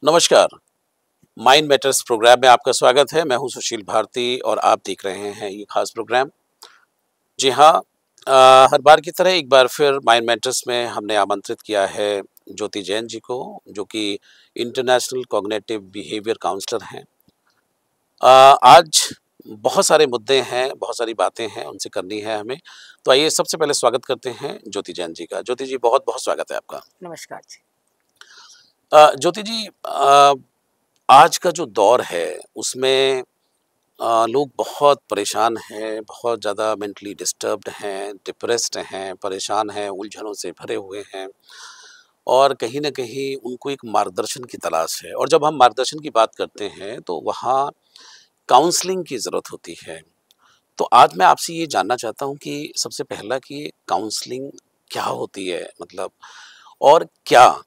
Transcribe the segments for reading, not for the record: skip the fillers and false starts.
नमस्कार। Mind matters programme में आपका स्वागत है। मैं हूं सुशील भारती और आप देख रहे हैं ये खास प्रोग्राम। जी हाँ, हर बार की तरह एक बार फिर माइंड मैटर्स में हमने आमंत्रित किया है ज्योति जैन जी को, जो कि इंटरनेशनल कॉग्निटिव बिहेवियर काउंसलर हैं। आज बहुत सारे मुद्दे हैं, बहुत सारी बातें हैं, उनसे करनी है हमें। तो आइए सबसे पहले स्वागत करते हैं ज्योति जैन जी का। ज्योति जी, बहुत बहुत स्वागत है आपका। नमस्कार जी। ज्योति जी, आज का जो दौर है उसमें लोग बहुत परेशान हैं, बहुत ज़्यादा मेंटली डिस्टर्ब्ड हैं, डिप्रेस्ड हैं, परेशान हैं, उलझनों से भरे हुए हैं और कहीं न कहीं उनको एक मार्गदर्शन की तलाश है। और जब हम मार्गदर्शन की बात करते हैं तो वहाँ काउंसलिंग की ज़रूरत होती है। तो आज मैं आपसे ये जानना चाहता हूँ कि सबसे पहला कि काउंसलिंग क्या होती है? मतलब, और क्या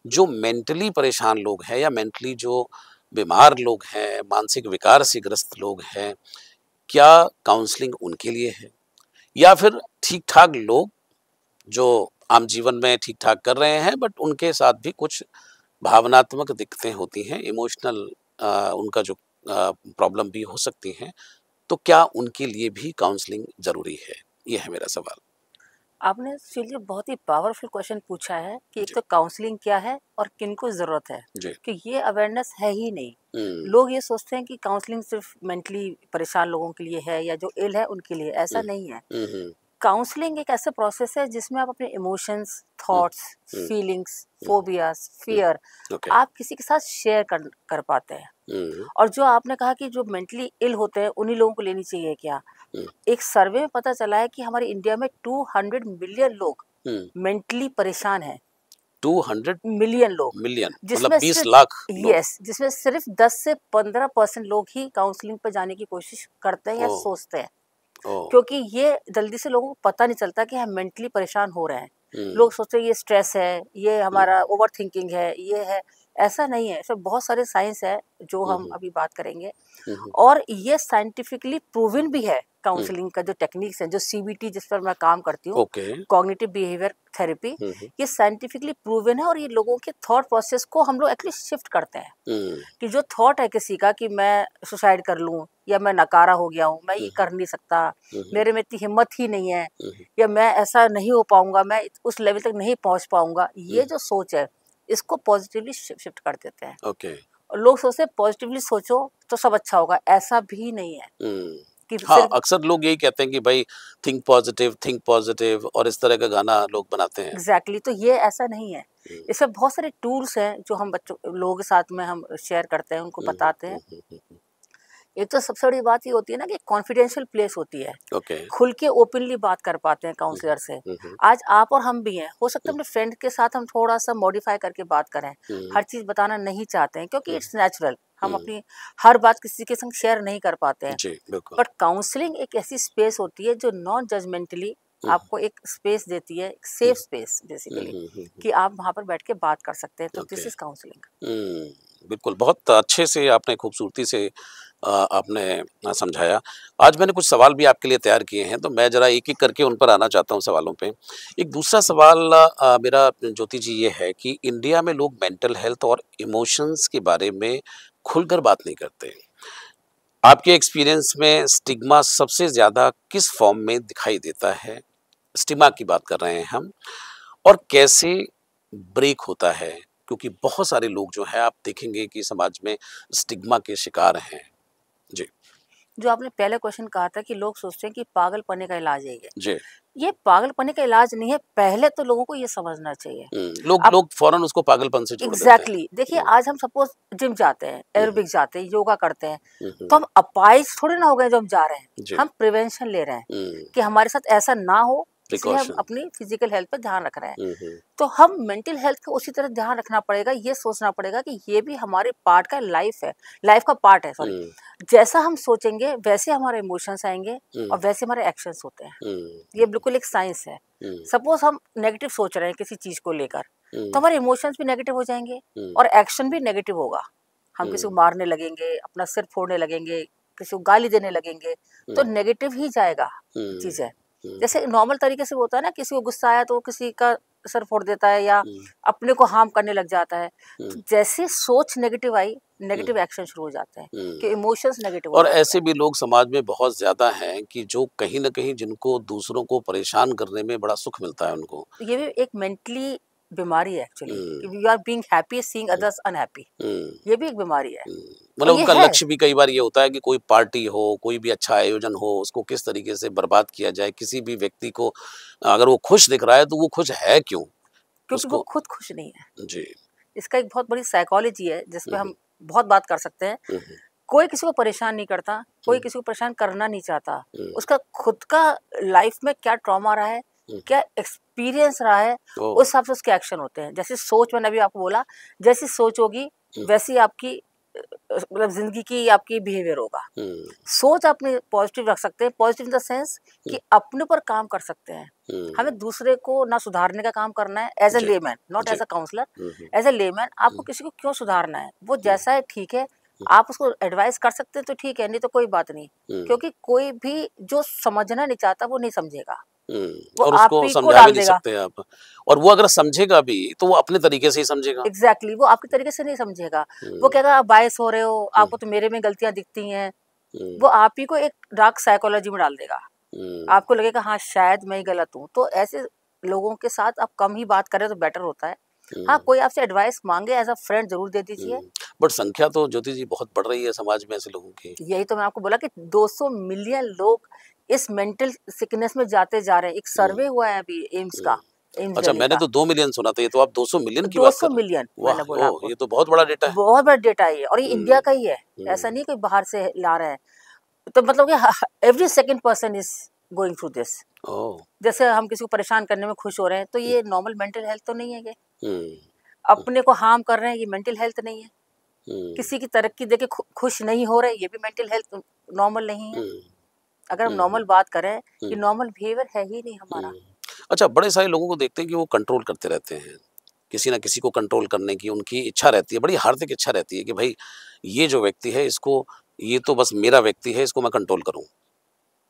जो मेंटली परेशान लोग हैं या मेंटली जो बीमार लोग हैं, मानसिक विकार से ग्रस्त लोग हैं, क्या काउंसलिंग उनके लिए है? या फिर ठीक-ठाक लोग जो आम जीवन में ठीक-ठाक कर रहे हैं बट उनके साथ भी कुछ भावनात्मक दिक्कतें होती हैं, इमोशनल उनका जो प्रॉब्लम भी हो सकती हैं, तो क्या उनके लिए भी काउंसलिंग ज़रूरी है? ये है मेरा सवाल। आपने चलिए बहुत ही पावरफुल क्वेश्चन पूछा है कि एक जी, तो काउंसलिंग क्या है और किनको ज़रूरत है, जी। कि ये अवेयरनेस है ही नहीं। हुँ, लोग ये सोचते हैं कि काउंसलिंग सिर्फ मेंटली परेशान लोगों के लिए है या जो इल है उनके लिए, ऐसा हुँ, नहीं है। हुँ, हुँ, काउंसलिंग एक ऐसा प्रोसेस है जिसमें आप अपने emotions, hmm, thoughts, hmm, feelings, hmm, phobias, hmm. Fear okay. आप किसी के साथ शेयर कर पाते हैं। हुँ, और जो आपने कहा कि जो मेंटली इल होते हैं उन्हीं लोगों को लेनी चाहिए क्या, हुँ, एक सर्वे में पता चला है कि हमारे इंडिया में 200 मिलियन लोग हुँ। मेंटली परेशान हैं। 200 मिलियन लोग, मिलियन मतलब जिसमें 20 सिर्फ लाख लोग। जिसमें सिर्फ 10 से 15% लोग ही काउंसलिंग पर जाने की कोशिश करते हैं या ओह! सोचते हैं। ओह! क्योंकि ये जल्दी से लोगों को पता नहीं चलता कि हम मेंटली परेशान हो रहे हैं। हुँ, लोग सोचते हैं ये स्ट्रेस है, ये हुँ, हमारा ओवर थिंकिंग है, ये है। ऐसा नहीं है, इसमें बहुत सारे साइंस है जो हुँ, हम हुँ, अभी बात करेंगे। हुँ, हुँ, और ये साइंटिफिकली प्रूवन भी है, हुँ। काउंसलिंग का जो टेक्निक्स है, जो सीबीटी जिस पर मैं काम करती हूँ, ओके। कॉग्निटिव बिहेवियर थेरेपी, हुँ, हुँ, ये साइंटिफिकली प्रूवन है और ये लोगों के थॉट प्रोसेस को हम लोग एक्चुअली शिफ्ट करते हैं। हुँ, कि जो थॉट है किसी का कि मैं सुसाइड कर लूँ या मैं नकारा हो गया हूँ, मैं हुँ, ये कर नहीं सकता, हुँ, हुँ, मेरे में इतनी हिम्मत ही नहीं है, हुँ, हुँ, या मैं ऐसा नहीं हो पाऊँगा, मैं उस लेवल तक नहीं पहुँच पाऊँगा, हुँ। ये जो सोच है, इसको पॉजिटिवली शिफ्ट कर देते हैं। ओके। और लोग सोचते हैं पॉजिटिवली सोचो तो सब अच्छा होगा, ऐसा भी नहीं है हुँ। कि हाँ, सिर्फ अक्सर लोग यही कहते हैं कि भाई थिंक पॉज़िटिव और इस तरह का गाना लोग बनाते हैं। एग्ज़ैक्टली, तो ये ऐसा नहीं है। हुँ, इसमें बहुत सारे टूल्स हैं जो हम बच्चों लोगों के साथ में हम शेयर करते हैं, उनको हुँ, हुँ, बताते हैं। हुँ, हुँ, हुँ, हुँ। एक तो सबसे बड़ी बात ये होती है ना कि कॉन्फिडेंशियल प्लेस होती है। ओके। खुल के ओपनली बात कर पाते हैं हुँ, काउंसलर से। हुँ, हुँ, आज आप और हम भी हैं, हो सकता है हुँ, अपने फ्रेंड के साथ हम थोड़ा-सा मॉडिफाई करके बात करें। हुँ, हर चीज़ बताना नहीं चाहते हैं क्योंकि हुँ, इट्स नेचुरल। हम हुँ। अपनी हर बात किसी के संग शेयर नहीं कर पाते हैं। जी, बिल्कुल। बट काउंसलिंग एक ऐसी स्पेस होती है जो नॉन जजमेंटली हुँ, आपको एक स्पेस देती है, एक हुँ, सेफ स्पेस हुँ, बेसिकली, हुँ, हुँ, हुँ। कि आप वहाँ पर बैठ के बात कर सकते हैं। तो ओके। This is counselling. बिल्कुल, बहुत अच्छे से आपने खूबसूरती से आपने समझाया। आज मैंने कुछ सवाल भी आपके लिए तैयार किए हैं, तो मैं ज़रा एक-एक करके उन पर आना चाहता हूँ सवालों पे। एक दूसरा सवाल मेरा ज्योति जी ये है कि इंडिया में लोग मेंटल हेल्थ और इमोशंस के बारे में खुलकर बात नहीं करते। आपके एक्सपीरियंस में स्टिग्मा सबसे ज़्यादा किस फॉर्म में दिखाई देता है? स्टिग्मा की बात कर रहे हैं हम। और कैसे ब्रेक होता है? क्योंकि बहुत सारे लोग जो हैं आप देखेंगे कि समाज में स्टिग्मा के शिकार हैं। जी, जो आपने पहले क्वेश्चन कहा था कि लोग सोचते हैं कि पागलपने का इलाज है ये। जी। ये पागलपने का इलाज नहीं है, पहले तो लोगों को ये समझना चाहिए। लोग अब लोग फ़ौरन उसको पागलपन से जोड़ देते हैं। एग्ज़ैक्टली, देखिए हुँ, आज हम सपोज़ जिम जाते हैं, हुँ, हुँ, एरोबिक्स जाते हैं, योगा करते हैं, हुँ, तो हुँ। हम अपाहिज थोड़ी ना हो गए जो हम जा रहे हैं। जी, हम प्रिवेंशन ले रहे हैं हुँ, कि हमारे साथ ऐसा ना हो, इसलिए हम प्रिकॉशन। अपनी फिज़िकल हेल्थ पे ध्यान रख रहे हैं। हुँ, हुँ, तो हम मेंटल हेल्थ का उसी तरह ध्यान रखना पड़ेगा, ये सोचना पड़ेगा कि ये भी हमारे पार्ट का लाइफ़ है, लाइफ़ का पार्ट है, सॉरी। हुँ, जैसा हम सोचेंगे, वैसे हमारे इमोशंस आएँगे हुँ, और वैसे हमारे एक्शंस होते हैं। हुँ, ये बिल्कुल एक साइंस है। हुँ, सपोज़ हम नेगेटिव सोच रहे हैं किसी चीज़ को लेकर, तो हुँ, हमारे इमोशंस भी नेगेटिव हो जाएँगे हुँ, और एक्शन भी नेगेटिव होगा। हम किसी को हुँ, मारने लगेंगे, अपना सिर फोड़ने लगेंगे, किसी को गाली देने लगेंगे, तो हुँ, नेगेटिव ही जाएगा हुँ, चीज़ें। हुँ, जैसे नॉर्मल तरीके से होता है ना, किसी को गुस्सा आया तो किसी का सर फोड़ देता है या अपने को हार्म करने लग जाता है। तो जैसे सोच नेगेटिव आई, नेगेटिव एक्शन शुरू हो जाते हैं कि इमोशंस नेगेटिव हो और जाते ऐसे हैं। भी लोग समाज में बहुत ज़्यादा हैं कि जो कहीं न कहीं जिनको दूसरों को परेशान करने में बड़ा सुख मिलता है उनको। ये भी एक मेंटली बीमारी है एक्चुअली हुँ, कि you are being happy seeing hmm, others unhappy. Hmm, ये भी एक बीमारी है हुँ। और मतलब ये उनका है। लक्ष्य भी कई बार ये होता है कि कोई पार्टी हो, कोई भी अच्छा आयोजन हो, उसको किस तरीके से बर्बाद किया जाए। किसी भी व्यक्ति को अगर वो खुश दिख रहा है तो वो खुश है क्यों? क्योंकि वो उसको खुद खुश नहीं है। जी। इसका एक बहुत बड़ी साइकोलॉजी है जिस पे हुँ, हुँ, हम बहुत बात कर सकते हैं। हुँ, हुँ, कोई किसी को परेशान नहीं करता, हुँ, कोई किसी को परेशान करना नहीं चाहता। हुँ, उसका खुद का लाइफ में क्या ट्रॉमा रहा है, हुँ। क्या एक्सपीरियंस रहा है, ओह! उस हिसाब से उसके एक्शन होते हैं। जैसे सोच मैंने अभी आपको बोला, जैसी सोच होगी हुँ, वैसी आपकी मतलब ज़िंदगी की आपकी बिहेवियर होगा। हुँ, सोच अपनी पॉजिटिव रख सकते हैं, पॉजिटिव इन द सेंस हुँ, कि अपने ऊपर काम कर सकते हैं। हुँ। हमें दूसरे को ना सुधारने का काम करना है एज़ अ जी, लेमैन, नॉट जी। As a counsellor. हुँ, हुँ, एज़ अ लेमैन आपको हुँ, किसी को क्यों सुधारना है? वो हुँ, जैसा है ठीक है, हुँ, आप उसको एडवाइस कर सकते हैं तो ठीक है, नहीं तो कोई बात नहीं। हुँ, क्योंकि कोई भी जो समझना नहीं चाहता वो नहीं समझेगा, हुँ। वो और आप उसको ही को समझा भी डाल नहीं देगा। सकते आप। और वो अगर समझेगा भी तो वो अपने तरीके से ही समझेगा। एग्ज़ैक्टली वो आपके तरीके से नहीं समझेगा। वो हुँ, कहेगा आप बायस हो रहे हो, हुँ, आपको तो मेरे में गलतियाँ दिखती हैं। हुँ, वो आप ही को एक डार्क साइकोलॉजी में डाल देगा। हुँ, आपको लगेगा हाँ, शायद मैं ही गलत हूँ। तो ऐसे लोगों के साथ आप कम ही बात करें तो बेटर होता है। हाँ, हुँ, कोई आपसे एडवाइस माँगे एज़ अ फ्रेंड ज़रूर दे दीजिए। हुँ। बट संख्या तो ज्योति जी बहुत बढ़ रही है समाज में ऐसे लोगों की। यही तो मैं आपको बोला कि 200 मिलियन लोग इस मेंटल सिकनेस में जाते जा रहे हैं। एक हुँ, सर्वे हुआ है अभी एम्स हुँ। का, एम्स अच्छा, दिल्ली मैंने का। तो 2 मिलियन सुना था, ये तो आप 200 मिलियन की बात कर 200 रहे मिलियन हैं। वाह! मैंने बोला ओह! आपको। ये तो बहुत बड़ा डेटा है। बहुत बड़ा डेटा है ये और ये इंडिया हुँ, का ही है। ऐसा हुँ, नहीं कोई बाहर से ला रहे हैं। तो मतलब कि ह every second person is going through this. ओह! जैसे हम किसी को परेशान करने में खुश हो रहे हैं, तो हुँ, ये नॉर्मल मेंटल हेल्थ तो नहीं है ये। हुँ, हुँ, अपने को हार्म कर रहे हैं, ये मेंटल हेल्थ नहीं है। हुँ, किसी की तरक्की देख के खुश नहीं हो रहे, ये भी मेंटल हेल्थ नॉर्मल नहीं है। हुँ, अगर हम हुँ, हुँ, नॉर्मल बात करें, ये हुँ, नॉर्मल बिहेवियर है ही नहीं हमारा। हुँ। अच्छा, बड़े सारे लोगों को देखते हैं कि वो कंट्रोल करते रहते हैं। किसी न किसी को कंट्रोल करने की उनकी इच्छा रहती है, बड़ी हार्दिक इच्छा रहती है कि भई ये जो व्यक्ति है इसको ये तो बस मेरा व्यक्ति है, इसको मैं कंट्रोल करूँ।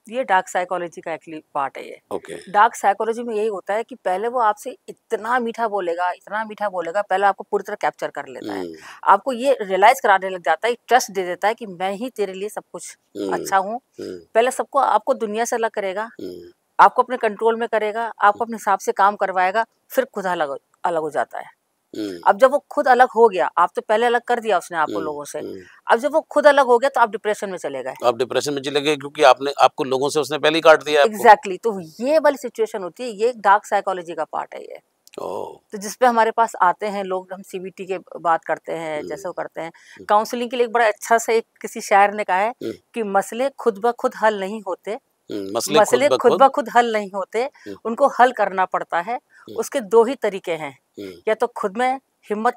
ये डार्क साइकोलॉजी का एक्चुअली पार्ट है ये। ओके। डार्क साइकोलॉजी में यही होता है कि पहले वो आपसे इतना मीठा बोलेगा, पहले आपको पूरी तरह कैप्चर कर लेता है। हुँ, आपको ये रियलाइज़ कराने लग जाता है, ट्रस्ट दे देता है कि मैं ही तेरे लिए सब कुछ हुँ, अच्छा हूँ। हुँ, पहले सबको आपको दुनिया से अलग करेगा, हुँ, आपको अपने कंट्रोल में करेगा, आपको अपने हिसाब से काम करवाएगा, फिर खुद अलग हो जाता है। हुँ, अब जब वो खुद अलग हो गया, आप तो पहले अलग कर दिया उसने आपको हुँ, लोगों से। हुँ। अब जब वो खुद अलग हो गया तो आप डिप्रेशन में चले गए। आप डिप्रेशन में चले गए क्योंकि आपने आपको लोगों से उसने पहले ही काट दिया आपको। एग्ज़ैक्टली तो ये वाली सिचुएशन होती है, ये एक डार्क साइकोलॉजी का पार्ट है ये। ओह! तो जिस पे हमारे पास आते हैं लोग, हम सीबीटी के बात करते हैं, हुँ, जैसे वो करते हैं। हुँ, काउंसलिंग के लिए एक बड़ा अच्छा सा एक किसी शायर ने कहा है हुँ, कि मसले खुद ब खुद हल नहीं होते, हुँ। मसले खुद मसले ब खुद खुद ब खुद हल नहीं होते, हुँ, उनको हल करना पड़ता है। हुँ, उसके 2 ही तरीके हैं, हुँ, या तो खुद में हिम्मत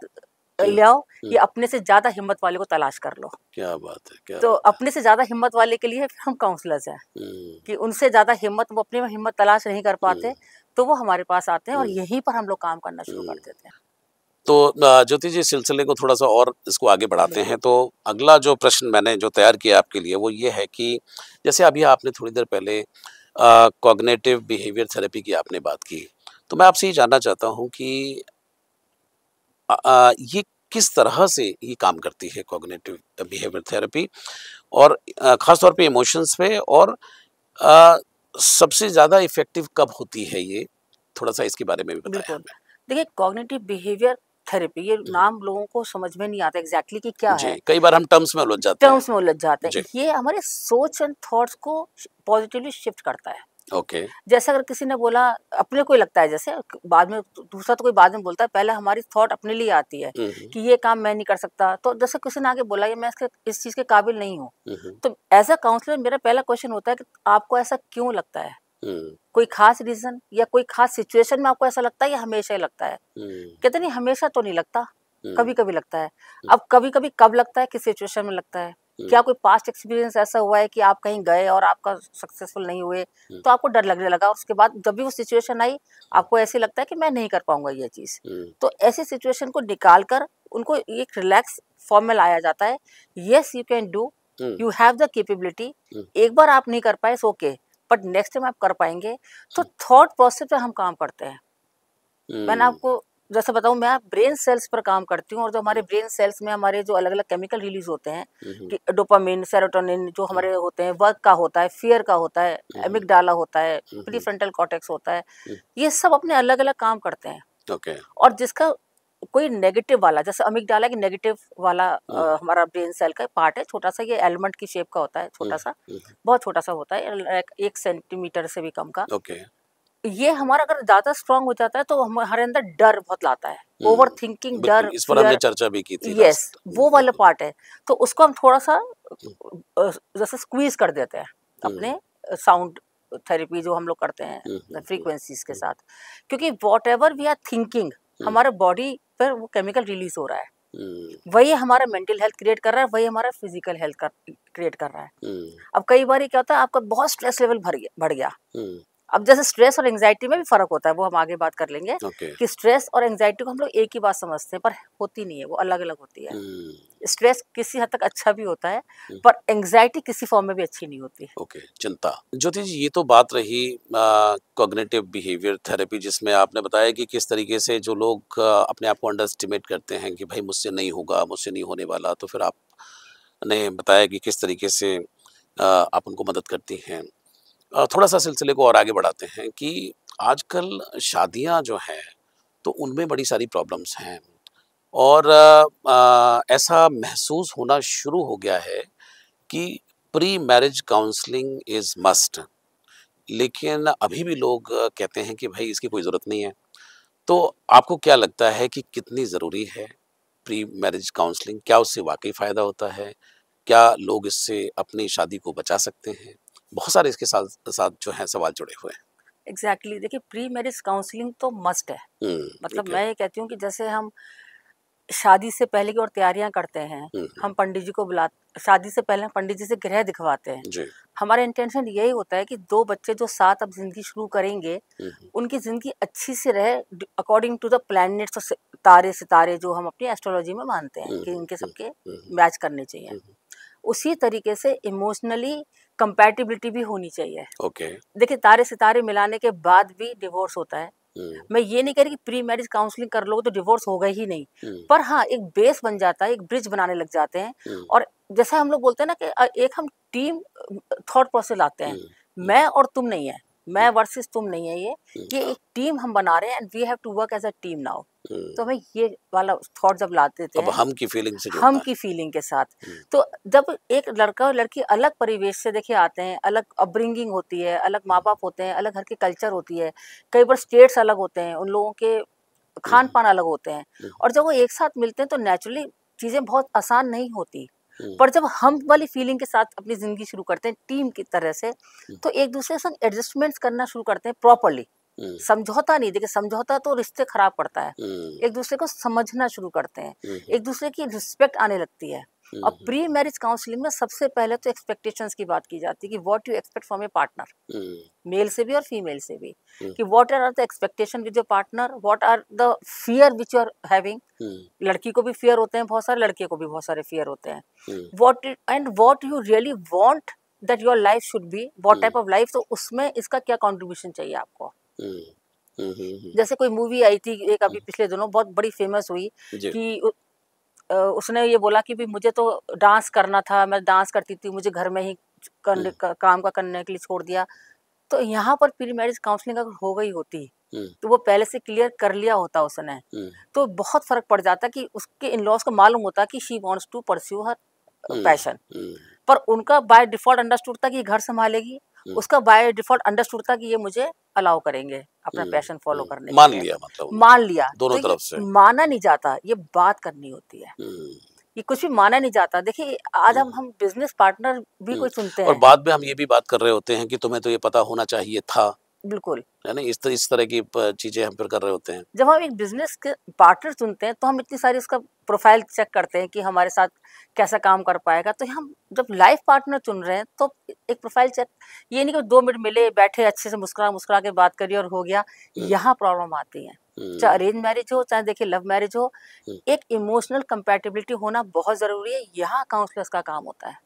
हुँ, ले आओ हुँ। या अपने से ज़्यादा हिम्मत वाले को तलाश कर लो। क्या बात है, क्या तो बात है। अपने से ज़्यादा हिम्मत वाले के लिए फिर हम काउंसलर्स हैं, हुँ, कि उनसे ज़्यादा हिम्मत वो अपने में हिम्मत तलाश नहीं कर हुँ, पाते, तो वो हमारे पास आते हैं और हुँ, यहीं पर हम लोग काम करना शुरू कर हुँ। देते हैं। तो ज्योति जी, इस सिलसिले को थोड़ा-सा और इसको आगे बढ़ाते हैं। बिल्कुल, तो अगला जो प्रश्न मैंने जो तैयार किया आपके लिए वो ये है कि जैसे अभी आपने थोड़ी देर पहले कॉग्निटिव बिहेवियर थेरेपी की आपने बात की। तो मैं आपसे ये जानना चाहता हूँ कि ये किस तरह से ये काम करती है कॉग्निटिव बिहेवियर थेरेपी और ख़ास तौर पे इमोशंस पे और अ, सबसे ज़्यादा इफ़ेक्टिव कब होती है ये? थोड़ा-सा इसके बारे में भी बताएँ बिल्कुल। हमें। देखिए कॉग्निटिव बिहेवियर थेरेपी ये हुँ, नाम लोगों को समझ में नहीं आता एग्ज़ैक्टली कि क्या जी, है? कई बार हम टर्म्स में उलझ जाते हैं। टर्म्स में उलझ जाते जी, हैं। ये हमारे सोच एंड थॉट्स को पॉज़िटिवली शिफ्ट करता है। ओके। जैसे अगर किसी ने बोला, अपने को ही लगता है जैसे बाद में दूसरा तो कोई बाद में बोलता है, पहले हमारी थॉट अपने लिए आती है हुँ, हुँ, कि ये काम मैं नहीं कर सकता। तो जैसे किसी ने आगे बोला कि मैं इसके इस चीज़ के काबिल नहीं हूँ। हुँ, हुँ, तो एज़ अ काउंसलर मेरा पहला क्वेश्चन होता है कि आपको ऐसा क्यों लगता है? हुँ, कोई ख़ास रीज़न या कोई ख़ास सिचुएशन में आपको ऐसा लगता है या हमेशा ही लगता है? हुँ, कहते नहीं हमेशा तो नहीं लगता, हुँ, कभी-कभी लगता है। हुँ, अब कभी-कभी कब लगता है, किस सिचुएशन में लगता है? हुँ, क्या कोई पास्ट एक्सपीरियंस ऐसा हुआ है कि आप कहीं गए और आपका सक्सेसफुल नहीं हुए, हुँ, तो आपको डर लगने लगा और उसके बाद जब भी वो सिचुएशन आई, आपको ऐसे लगता है कि मैं नहीं कर पाऊँगा ये चीज़। हुँ, तो ऐसी सिचुएशन को निकाल कर उनको एक रिलैक्स फॉर्म में लाया जाता है। Yes you can do, hmm, you have the capability. Hmm, एक बार आप नहीं कर पाए so okay, but next time आप कर पाएँगे। तो हुँ, थॉट प्रोसेस पे हम काम करते हैं। मैंने आपको जैसे बताऊं, मैं ब्रेन सेल्स पर काम करती हूँ, और जो हमारे ब्रेन सेल्स में हमारे जो अलग अलग केमिकल रिलीज होते हैं, कि डोपामिन, सेरोटोनिन जो हमारे होते हैं, वर्क का होता है, फियर का होता है, एमिगडाला होता है, प्रीफ्रंटल कॉर्टेक्स होता है, ये सब अपने अलग अलग काम करते हैं। ओके। और जिसका कोई नेगेटिव वाला, जैसे अमिगडाला की नेगेटिव वाला हमारा ब्रेन सेल का पार्ट है, छोटा सा, ये एलमंड की शेप का होता है, छोटा सा, बहुत छोटा सा होता है, 1 सेंटीमीटर से भी कम का। ओके। ये हमारा अगर ज्यादा स्ट्रांग हो जाता है तो हमारे अंदर डर बहुत लाता है, ओवर थिंकिंग, डर, इस पर हमने फियर। चर्चा भी की थी यस, लास्ट। वो वाला पार्ट है। तो उसको हम थोड़ा सा जैसे स्क्वीज कर देते हैं अपने साउंड थेरेपी जो हम लोग करते हैं फ्रीक्वेंसीज के साथ, क्योंकि whatever we are thinking, हमारे बॉडी पर वो केमिकल रिलीज हो रहा है, वही हमारा मेंटल हेल्थ क्रिएट कर रहा है, वही हमारा फिजिकल हेल्थ क्रिएट कर रहा है। अब कई बार क्या होता है, आपका बहुत स्ट्रेस लेवल बढ़ गया। अब जैसे स्ट्रेस और एंजाइटी में भी फर्क होता है, वो हम आगे बात कर लेंगे, कि स्ट्रेस और एंजाइटी को हम लोग एक ही बात समझते हैं, पर होती नहीं है, वो अलग अलग होती है। स्ट्रेस किसी हद तक अच्छा भी होता है, पर एंजाइटी किसी फॉर्म में भी अच्छी नहीं होती। ओके, चिंता। ज्योति जी, ये तो बात रही कॉग्निटिव बिहेवियर थेरेपी, जिसमें आपने बताया कि किस तरीके से जो लोग अपने आप को अंडर एस्टिमेट करते हैं कि भाई मुझसे नहीं होगा, मुझसे नहीं होने वाला, तो फिर आपने बताया कि किस तरीके से आप उनको मदद करती हैं। थोड़ा सा सिलसिले को और आगे बढ़ाते हैं कि आजकल शादियां जो हैं तो उनमें बड़ी सारी प्रॉब्लम्स हैं, और ऐसा महसूस होना शुरू हो गया है कि pre marriage counselling is must, लेकिन अभी भी लोग कहते हैं कि भाई इसकी कोई ज़रूरत नहीं है। तो आपको क्या लगता है कि कितनी ज़रूरी है प्री मैरिज काउंसलिंग? क्या उससे वाकई फ़ायदा होता है? क्या लोग इससे अपनी शादी को बचा सकते हैं? बहुत सारे इसके साथ साथ जो हैं सवाल जुड़े हुए हैं। एग्जैक्टली, देखिए प्री मैरिज काउंसलिंग तो मस्ट है। मतलब मैं ये कहती हूँ कि जैसे हम शादी से पहले की और तैयारियां करते हैं, हम पंडित जी को शादी से पहले पंडित जी से ग्रह दिखवाते हैं। जी। हमारा इंटेंशन यही होता है कि 2 बच्चे जो साथ अब जिंदगी शुरू करेंगे, उनकी जिंदगी अच्छी से रहे, अकॉर्डिंग टू द प्लैनेट्स और तारे सितारे जो हम अपनी एस्ट्रोलॉजी में मानते हैं कि इनके सबके मैच करने चाहिए। उसी तरीके से इमोशनली कंपैटिबिलिटी भी होनी चाहिए। ओके। देखिए, तारे सितारे मिलाने के बाद भी डिवोर्स होता है। मैं ये नहीं कह रही कि प्री मैरिज काउंसलिंग कर लोगे तो डिवोर्स होगा ही नहीं, पर हाँ, एक बेस बन जाता है, एक ब्रिज बनाने लग जाते हैं। और जैसा हम लोग बोलते हैं ना कि एक हम टीम थॉट प्रोसेस लाते हैं, मैं और तुम नहीं है, मैं वर्सेस तुम नहीं है, ये एक टीम हम बना रहे हैं, and we have to work as a team now. तो हमें ये वाला थॉट जब लाते थे, अब हम की फीलिंग से जुड़ना हम है। की फीलिंग के साथ, तो जब एक लड़का और लड़की अलग परिवेश से देखिए आते हैं, अलग अपब्रिंगिंग होती है, अलग माँ बाप होते हैं, अलग घर की कल्चर होती है, कई बार स्टेट्स अलग होते हैं, उन लोगों के खान पान अलग होते हैं, और जब वो एक साथ मिलते हैं तो नेचुरली चीजें बहुत आसान नहीं होती। पर जब हम वाली फीलिंग के साथ अपनी जिंदगी शुरू करते हैं टीम की तरह से, तो एक दूसरे के संग एडजस्टमेंट्स करना शुरू करते हैं प्रॉपरली। समझौता नहीं, देखिए समझौता तो रिश्ते खराब पड़ता है। एक दूसरे को समझना शुरू करते हैं, एक दूसरे की रिस्पेक्ट आने लगती है। और प्री मैरिज काउंसलिंग में सबसे पहले तो एक्सपेक्टेशंस की बात की जाती है कि what you expect from a partner, male से भी और फीमेल से भी, कि what are the expectation with your partner, what are the fear which you are having. लड़की को भी फियर होते हैं बहुत सारे, लड़के को भी बहुत सारे फियर होते हैं। What you really want that your life should be, what type of life, तो उसमें इसका क्या कंट्रीब्यूशन चाहिए आपको। जैसे कोई मूवी आई थी एक अभी पिछले दिनों, बहुत बड़ी फेमस हुई, कि उसने ये बोला कि भी मुझे तो डांस करना था, मैं डांस करती थी, मुझे घर में ही काम करने के लिए छोड़ दिया। तो यहाँ पर प्री मैरिज काउंसलिंग अगर हो गई होती तो वो पहले से क्लियर कर लिया होता उसने, तो बहुत फर्क पड़ जाता कि उसके इन लॉज को मालूम होता कि she wants to pursue her passion. पर उनका बाय डिफॉल्ट अंडरस्टूड था कि घर संभालेगी, उसका बाय डिफॉल्ट अंडरस्टूड था कि ये मुझे अलाउ करेंगे अपना पैशन फॉलो करने के मान लिए। लिया, मतलब मान लिया दोनों तो तरफ से। माना नहीं जाता, ये बात करनी होती है, ये कुछ भी माना नहीं जाता। देखिए आज हम बिजनेस पार्टनर भी कोई चुनते और हैं, बाद में हम ये भी बात कर रहे होते हैं कि तुम्हें तो ये पता होना चाहिए था, बिल्कुल, है ना? इस तरह की चीजें हम फिर कर रहे होते हैं। जब हम एक बिजनेस के पार्टनर चुनते हैं तो हम इतनी सारी उसका प्रोफाइल चेक करते हैं कि हमारे साथ कैसा काम कर पाएगा। तो हम जब लाइफ पार्टनर चुन रहे हैं तो एक प्रोफाइल चेक, ये नहीं कि 2 मिनट मिले बैठे अच्छे से मुस्कुरा मुस्कुरा के बात करिए और हो गया। यहाँ प्रॉब्लम आती है, चाहे अरेंज मैरिज हो चाहे देखिए लव मैरिज हो, एक इमोशनल कंपैटिबिलिटी होना बहुत जरूरी है, यहाँ काउंसलर्स का काम होता है।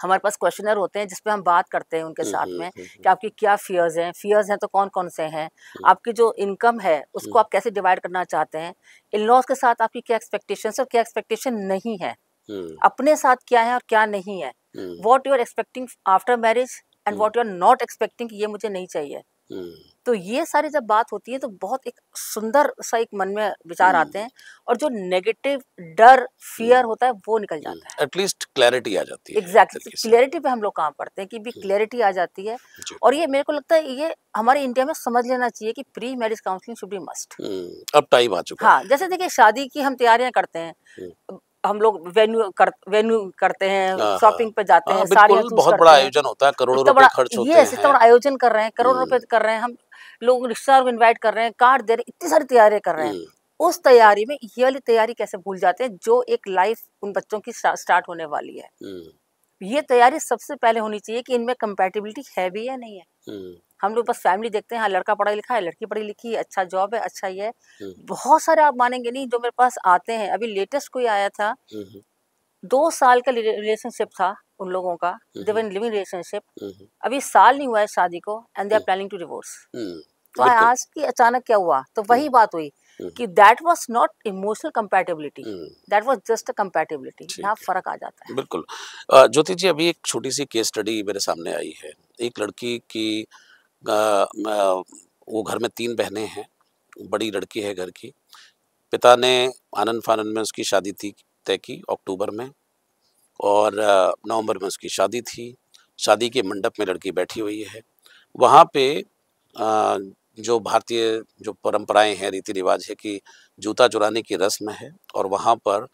हमारे पास क्वेश्चनर होते हैं जिसपे हम बात करते हैं उनके साथ में कि आपकी क्या फियर्स हैं तो कौन कौन से हैं, आपकी जो इनकम है उसको आप कैसे डिवाइड करना चाहते हैं, इन लॉज के साथ आपकी क्या एक्सपेक्टेशंस और क्या एक्सपेक्टेशन नहीं है, अपने साथ क्या है और क्या नहीं है, what you are expecting after marriage and what you are not expecting, ये मुझे नहीं चाहिए। तो ये सारी जब बात होती है तो बहुत एक सुंदर सा एक मन में विचार आते हैं और जो नेगेटिव डर फियर होता है वो निकल जाता है, एटलीस्ट क्लैरिटी आ जाती है। एग्जैक्टली क्लैरिटी पे हम लोग काम करते हैं कि भी क्लैरिटी आ जाती है। और ये मेरे को लगता है ये हमारे इंडिया में समझ लेना चाहिए कि pre marriage counselling should be must. अब टाइम आ चुका हाँ, जैसे देखिए शादी की हम तैयारियां करते हैं, हम लोग वेन्यू करते हैं, शॉपिंग पे जाते हैं, साड़ियाँ चूज बहुत करते बड़ा हैं, आयोजन होता है, करोड़ों इतना रुपए बड़ा खर्च होते ये इतना बड़ा हैं। आयोजन कर रहे हैं, करोड़ रुपए कर रहे हैं, हम लोग रिश्तेदार को इनवाइट कर रहे हैं, कार्ड दे रहे हैं, इतनी सारी तैयारियां कर रहे हैं। उस तैयारी में ये वाली तैयारी कैसे भूल जाते हैं जो एक लाइफ उन बच्चों की स्टार्ट होने वाली है। ये तैयारी सबसे पहले होनी चाहिए कि इनमें कंपैटिबिलिटी है भी या नहीं है। हम लोग बस फैमिली देखते हैं, हाँ लड़का पढ़ा लिखा है, लड़की पढ़ी लिखी है, अच्छा जॉब है, अच्छा ये है। बहुत सारे आप मानेंगे नहीं जो मेरे पास आते हैं, अभी लेटेस्ट कोई आया था, 2 साल का रिलेशनशिप था उन लोगों का, दे वर इन लिविंग रिलेशनशिप, अभी साल नहीं हुआ है शादी को and they are planning to divorce. तो आज की अचानक क्या हुआ, तो वही बात हुई कि that was not emotional compatibility, that was just a compatibility. यहाँ फर्क आ जाता है। बिल्कुल। ज्योति जी, अभी एक छोटी सी केस स्टडी मेरे सामने आई है। एक लड़की की वो घर में 3 बहनें हैं, बड़ी लड़की है घर की। पिता ने आनन फानन में उसकी शादी थी तय की अक्टूबर में, और नवंबर में उसकी शादी थी। शादी के मंडप में लड़की बैठी हुई है। वहाँ पे जो भारतीय जो परंपराएं हैं, रीति रिवाज है कि जूता चुराने की रस्म है, और वहाँ पर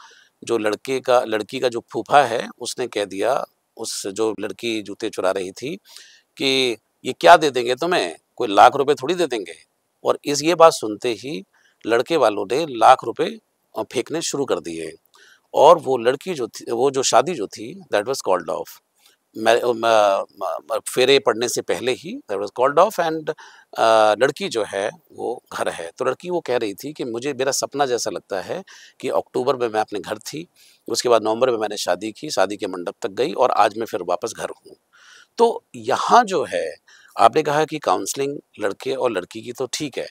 जो लड़की का जो फूफा है उसने कह दिया उस जो लड़की जूते चुरा रही थी कि ये क्या दे देंगे तुम्हें, कोई लाख रुपए थोड़ी दे देंगे। और ये बात सुनते ही लड़के वालों ने लाख रुपए फेंकने शुरू कर दिए, और वो लड़की जो थी, वो जो शादी जो थी, दैट वाज कॉल्ड ऑफ। फेरे पड़ने से पहले ही that was called off, and लड़की जो है वो घर है। तो लड़की वो कह रही थी कि मुझे मेरा सपना जैसा लगता है कि अक्टूबर में मैं अपने घर थी, उसके बाद नवंबर में मैंने शादी की, शादी के मंडप तक गई, और आज मैं फिर वापस घर हूँ। तो यहाँ जो है, आपने कहा कि काउंसलिंग लड़के और लड़की की तो ठीक है,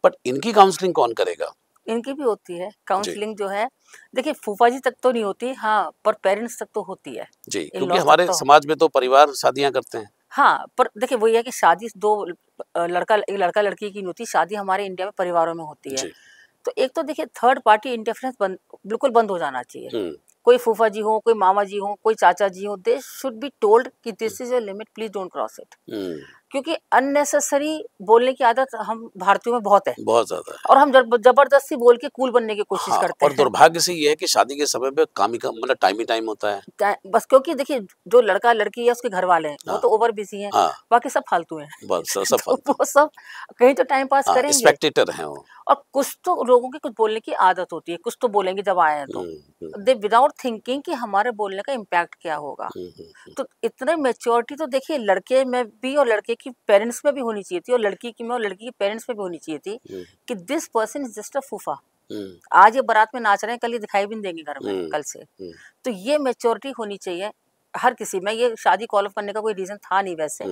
बट इनकी काउंसलिंग कौन करेगा? इनकी भी होती है काउंसलिंग जो है, देखिए फूफा जी तक तो नहीं होती, हाँ पर पेरेंट्स तक तो होती है जी, इन क्योंकि लॉज तक हमारे तो। समाज में तो परिवार शादियां करते हैं। हाँ पर देखिए वही है कि शादी एक लड़का लड़की की नहीं होती, शादी हमारे इंडिया में परिवारों में होती है। जी। तो एक तो देखिए थर्ड पार्टी इंटरफेरेंस बिल्कुल बंद हो जाना चाहिए। हम्म कोई फूफा जी हो, कोई मामा जी हो, कोई चाचा जी हो, दे शुड बी टोल्ड कि this is your limit, please don't cross it. Hmm क्योंकि अननेसेसरी बोलने की आदत हम भारतीयों में बहुत है, बहुत ज्यादा है। और हम जबरदस्ती बोल के कूल बनने की कोशिश हाँ, करते और हैं। दुर्भाग्य से ये है कि शादी के समय पे काम ही काम, मतलब टाइम ही टाइम होता है। बस क्योंकि देखिए जो लड़का लड़की है उसके घर वाले हैं वो हाँ तो ओवर बिजी हैं, हाँ, बाकी सब फालतू हैं। बस सब तो फालतू। वो सब कहीं तो टाइम पास हाँ, करेंगे, स्पेक्टेटर हैं वो। और कुछ तो लोगों की कुछ बोलने की आदत होती है, कुछ तो बोलेंगे जब आए हैं तो हम्म दे विदाउट थिंकिंग कि हमारे बोलने का इम्पैक्ट क्या होगा। तो इतने मेच्योरिटी तो देखिए लड़के में भी और लड़के की पेरेंट्स में भी होनी चाहिए थी, और लड़की की में और लड़की के पेरेंट्स में भी होनी चाहिए थी कि this person is just a फूफा। आज ये बारात में नाच रहे हैं, कल ये दिखाई भी नहीं देंगे घर में कल से। तो ये मेच्योरिटी होनी चाहिए हर किसी में। ये शादी कॉल ऑफ करने का कोई रीजन था नहीं वैसे,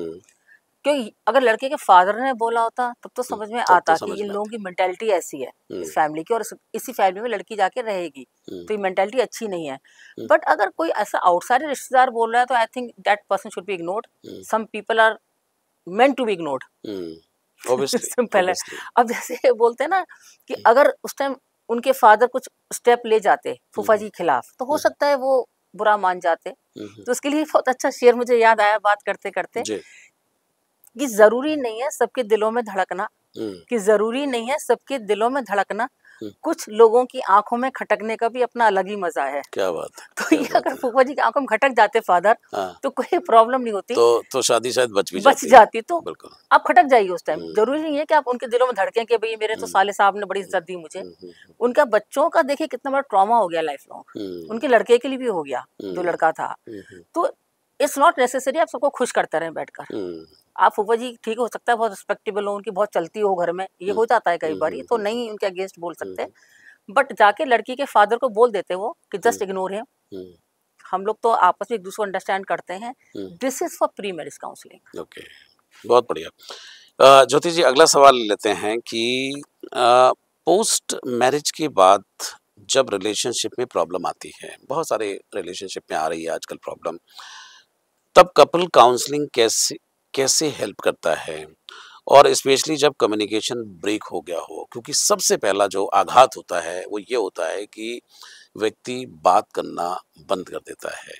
क्योंकि अगर लड़के के फादर ने बोला होता तब तो समझ में तब तो आता कि समझ इन में लोगों की मेंटेलिटी ऐसी है इस फैमिली की, और इसी फैमिली में लड़की जाके रहेगी, तो ये मेंटेलिटी अच्छी नहीं है। बट अगर कोई ऐसा आउटसाइडर रिश्तेदार बोल रहा है तो I think that person should be ignored. Some people are meant to be ignored, simple है। अब जैसे बोलते हैं ना कि अगर उस टाइम उनके फादर कुछ स्टेप ले जाते फूफा जी के खिलाफ तो हो सकता है वो बुरा मान जाते। तो उसके लिए बहुत अच्छा शेर मुझे याद आया बात करते करते कि जरूरी नहीं है सबके दिलों में धड़कना, कि जरूरी नहीं है सबके दिलों में धड़कना, कुछ लोगों की आंखों में खटकने का भी अपना अलग ही मजा है। क्या बात है, तो ये अगर फूफा जी की आंखों में खटक जाते फादर, तो कोई प्रॉब्लम नहीं होती, तो शादी शायद बच जाती। तो बिल्कुल। आप खटक जाइए उस टाइम, जरूरी नहीं है कि आप उनके दिलों में धड़कें कि भाई मेरे तो साले साहब ने बड़ी इज्जत दी मुझे। उनका बच्चों का देखिए कितना बड़ा ट्रॉमा हो गया लाइफ लॉन्ग, उनके लड़के के लिए भी हो गया जो लड़का था। तो इट्स नॉट नेसेसरी आप सबको खुश करते रहें बैठकर। आप फूफा जी ठीक हो सकता है बहुत रिस्पेक्टेबल हो, उनकी बहुत चलती हो घर में, ये हो जाता है कई बार, तो नहीं उनके अगेंस्ट बोल सकते, बट जाके लड़की के फादर को बोल देते वो कि जस्ट इग्नोर हिम, हम लोग तो आपस में एक दूसरे को अंडरस्टैंड करते हैं। This is for pre marriage counselling. Okay, बहुत बढ़िया। ज्योति जी, अगला सवाल लेते हैं कि पोस्ट मैरिज के बाद जब रिलेशनशिप में प्रॉब्लम आती है, बहुत सारे रिलेशनशिप में आ रही है आजकल प्रॉब्लम, तब कपल काउंसलिंग कैसे कैसे हेल्प करता है? और स्पेशली जब कम्युनिकेशन ब्रेक हो गया हो, क्योंकि सबसे पहला जो आघात होता है वो ये होता है कि व्यक्ति बात करना बंद कर देता है।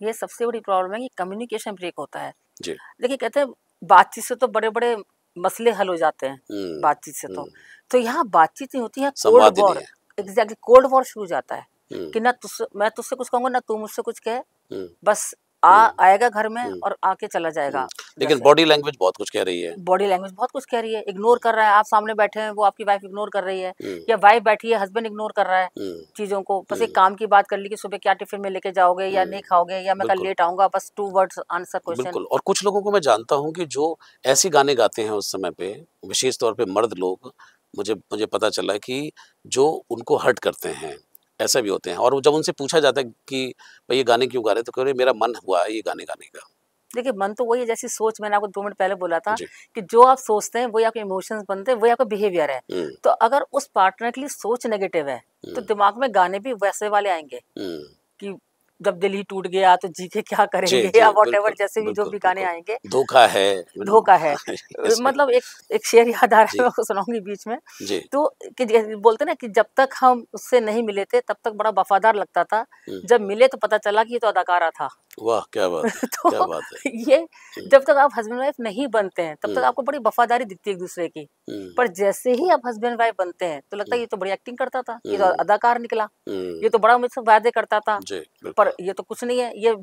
ये सबसे बड़ी प्रॉब्लम है कि कम्युनिकेशन ब्रेक होता है। जी। देखिए कहते हैं बातचीत से तो बड़े बड़े मसले हल हो जाते हैं, हम्म। बातचीत से हम्म। तो यहाँ बातचीत नहीं होती है, कोल्ड संवाद ही नहीं वॉर। है। एग्जैक्टली कोल्ड वॉर शुरू हो जाता है हम्म। कि मैं तुझसे कुछ कहूंगा ना तू मुझसे कुछ कहे, हम्म। बस हम्म। आएगा घर में हम्म। और आके चला हम्म। जाएगा। लेकिन जैसे बॉडी लैंग्वेज बहुत कुछ कह रही है। बॉडी लैंग्वेज बहुत कुछ कह रही है, इग्नोर कर रहा है, आप सामने बैठे हैं वो आपकी वाइफ इग्नोर कर रही है, हम्म। या वाइफ बैठी है हस्बैंड इग्नोर कर रहा है हम्म। चीजों को। बस एक हम्म। काम की बात कर ली कि सुबह क्या टिफिन में लेके जाओगे या नहीं खाओगे, या मैं कल बिल्कुल। लेट आऊंगा, बस 2 वर्ड्स आंसर क्वेश्चन। बिल्कुल, और कुछ लोगों को मैं जानता हूँ कि जो ऐसे गाने गाते हैं उस समय पे, विशेष तौर पे मर्द लोग, मुझे मुझे पता चला है कि जो उनको हर्ट करते हैं, ऐसा भी होते हैं। और वो जब उनसे पूछा जाता है कि भाई ये गाने क्यों गा रहे हैं, तो कह रहे मेरा मन हुआ है ये गाने गाने का। देखिए मन तो वही है, जैसी सोच मैंने आपको 2 मिनट पहले बोला था जी। कि जो आप सोचते हैं वही आपके इमोशंस बनते हैं, वही आपका बिहेवियर है। हुँ। तो अगर उस पार्टनर के लिए सोच नेगेटिव है तो हुँ। दिमाग में गाने भी वैसे वाले आएंगे हुँ। कि जब दिल ही टूट गया तो जी के क्या जी, करेंगे, या जी, व्हाटएवर, बिल्कुल, जैसे भी जो बिल्कुल, भी गाने बिल्कुल। आएंगे। धोखा है, धोखा है। ऐसे। मतलब एक एक शेर याद आ रहा है, जी, मैं आपको सुनाऊंगी बीच में। जी। तो कि बोलते ना कि जब तक हम उससे नहीं मिले थे तब तक बड़ा वफादार लगता था, हुँ। जब मिले तो पता चला कि ये तो अदाकारा था। वाह! क्या बात है, क्या तो बात है। ये हुँ। जब तक आप हस्बैंड वाइफ नहीं बनते हैं तब तक हुँ। आपको बड़ी वफादारी दिखती है एक दूसरे की। हुँ। पर जैसे ही आप हस्बैंड वाइफ बनते हैं तो लगता हुँ। है ये तो बड़ी एक्टिंग करता था, ये तो हुँ। अदाकार निकला, ये हुँ। तो बड़ा मुझसे वादे करता था, जी, पर बिल्कुल। ये तो कुछ नहीं है। ये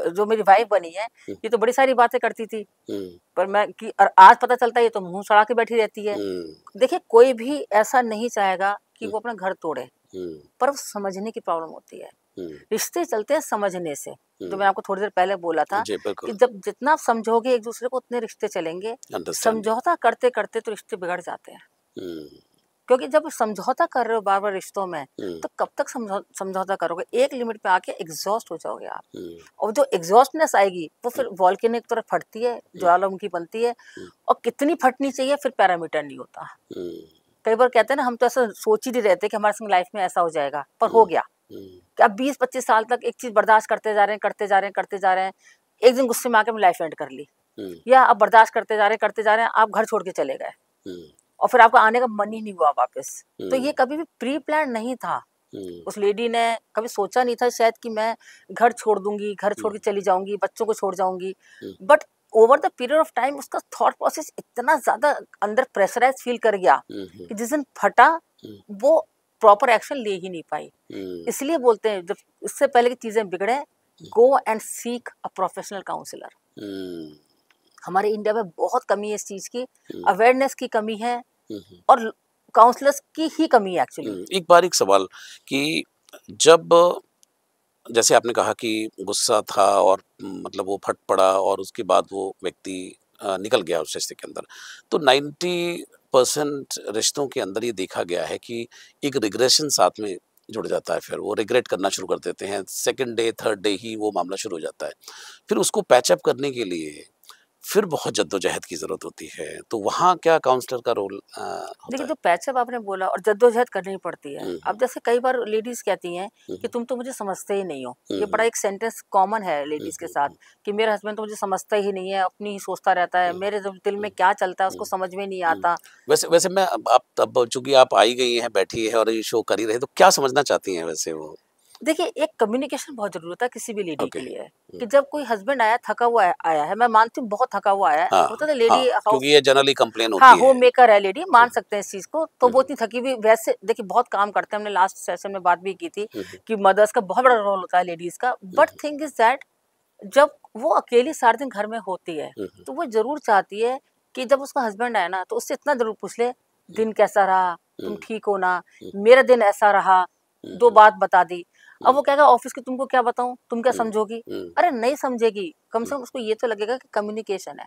जो मेरी वाइफ बनी है हुँ। ये तो बड़ी सारी बातें करती थी, हुँ। पर मैं कि और आज पता चलता है ये तो मुंह सड़ा के बैठी रहती है। हुँ। देखिए कोई भी ऐसा नहीं चाहेगा कि हुँ। वो अपना घर तोड़े, हुँ। पर समझने की प्रॉब्लम होती है। हुँ। रिश्ते चलते हैं समझने से, जो हुँ। मैंने आपको थोड़ी देर पहले बोला था जी, कि बिल्कुल। जब जितना आप समझोगे एक दूसरे को उतने रिश्ते चलेंगे। अंडरस्टैंडिंग। समझौता करते करते तो रिश्ते बिगड़ जाते हैं, हुँ। क्योंकि जब समझौता कर रहे हो बार बार रिश्तों में हुँ। तो कब तक समझौता करोगे, एक लिमिट पे आके एग्जॉस्ट हो जाओगे आप। हुँ। और जो एग्जॉस्टनेस आएगी वो हुँ। फिर वॉल्केनिक तरह फटती है, हुँ। ज्वालामुखी बनती है, हुँ। और कितनी फटनी चाहिए फिर पैरामीटर नहीं होता। हुँ। कई बार कहते हैं ना हम तो ऐसा सोच ही नहीं रहते कि हमारे संग लाइफ में ऐसा हो जाएगा, पर हो हुँ। गया हुँ। कि अब 20-25 साल तक एक चीज बर्दाश्त करते जा रहे हैं, करते जा रहे हैं, करते जा रहे हैं, एक दिन गुस्से में आके हमने लाइफ एंड कर ली, हुँ। या अब बर्दाश्त करते जा रहे हैं, करते जा रहे हैं, आप घर छोड़ के चले गए हुँ। और फिर आपका आने का मन ही नहीं हुआ वापस। तो हुँ। ये कभी भी प्री प्लान नहीं था। हुँ। उस लेडी ने कभी सोचा नहीं था शायद कि मैं घर छोड़ दूंगी, घर हुँ। छोड़ के चली जाऊंगी, बच्चों को छोड़ जाऊंगी। Hmm. But over the period of time उसका थॉट प्रोसेस इतना ज्यादा अंदर प्रेशराइज फील कर गया हुँ। हुँ। कि जिस दिन फटा हुँ। वो प्रॉपर एक्शन ले ही नहीं पाई। हुँ। इसलिए बोलते हैं जब इससे पहले की चीजें बिगड़े, go and seek a professional counsellor. Hmm. हमारे इंडिया में बहुत कमी है इस चीज की, हुँ। अवेयरनेस की कमी है, हुँ। हुँ। और काउंसलर्स की ही कमी है एक्चुअली। एक बारीक सवाल कि जब, जैसे आपने कहा कि गुस्सा था और मतलब वो फट पड़ा और उसके बाद वो व्यक्ति निकल गया उस रिश्ते के अंदर, तो 90% रिश्तों के अंदर ये देखा गया है कि एक रिग्रेशन साथ में जुड़ जाता है, फिर वो रिग्रेट करना शुरू कर देते हैं, सेकंड डे थर्ड डे ही वो मामला शुरू हो जाता है। फिर उसको पैचअप करने के लिए फिर बहुत जद्दोजहद की ज़रूरत होती है, तो वहाँ क्या काउंसलर का रोल होता देखिए है? जो पैचअप आपने बोला और जद्दोजहद करनी पड़ती है। हुँ। हुँ। अब जैसे कई बार लेडीज कहती हैं हुँ। कि तुम तो मुझे समझते ही नहीं हो। हुँ। ये बड़ा हुँ। एक सेंटेंस कॉमन है हुँ। लेडीज के हुँ। साथ हुँ। कि मेरा हस्बैंड तो मुझे समझता ही नहीं है, अपनी ही सोचता रहता है, हुँ। मेरे दिल हुँ। में क्या चलता है उसको हुँ। समझ में नहीं हुँ। आता। वैसे वैसे मैं अब आप तब चूँकि आप आई गई हैं, बैठी हैं और ये शो कर ही रहे हैं, तो क्या समझना चाहती हैं वैसे वो? देखिए एक कम्युनिकेशन बहुत जरूरी होता है किसी भी लेडी ओके। के लिए। हुँ। कि जब कोई हस्बैंड आया थका हुआ आया है, मैं मानती हूँ बहुत थका हुआ आया है, हाँ, होता था हाँ, लेडी क्योंकि हाउस। ये जनरली कंप्लेन हाँ, होती है। होम मेकर है लेडी, हुँ। मान सकते हैं इस चीज़ को। तो हुँ। वो हुँ। इतनी थकी हुई वैसे देखिए बहुत काम करते हैं, हमने लास्ट सेशन में बात भी की थी हुँ। हुँ। कि मदर्स का बहुत बड़ा रोल होता है लेडीज़ का। हुँ। बट थिंग इज़ दैट जब वो अकेली सारा दिन घर में होती है, हुँ। हुँ। तो वो ज़रूर चाहती है कि जब उसका हस्बैंड आए ना, तो उससे इतना ज़रूर पूछ ले, हुँ। दिन कैसा रहा? हुँ। तुम ठीक हो ना? हुँ। मेरा दिन ऐसा रहा, हुँ। 2 हुँ। बात बता दी। अब वो कहेगा ऑफिस की तुमको क्या बताऊं, तुम क्या हम्म, समझोगी? हम्म, अरे नहीं समझेगी, कम से कम उसको ये तो लगेगा कि कम्युनिकेशन है,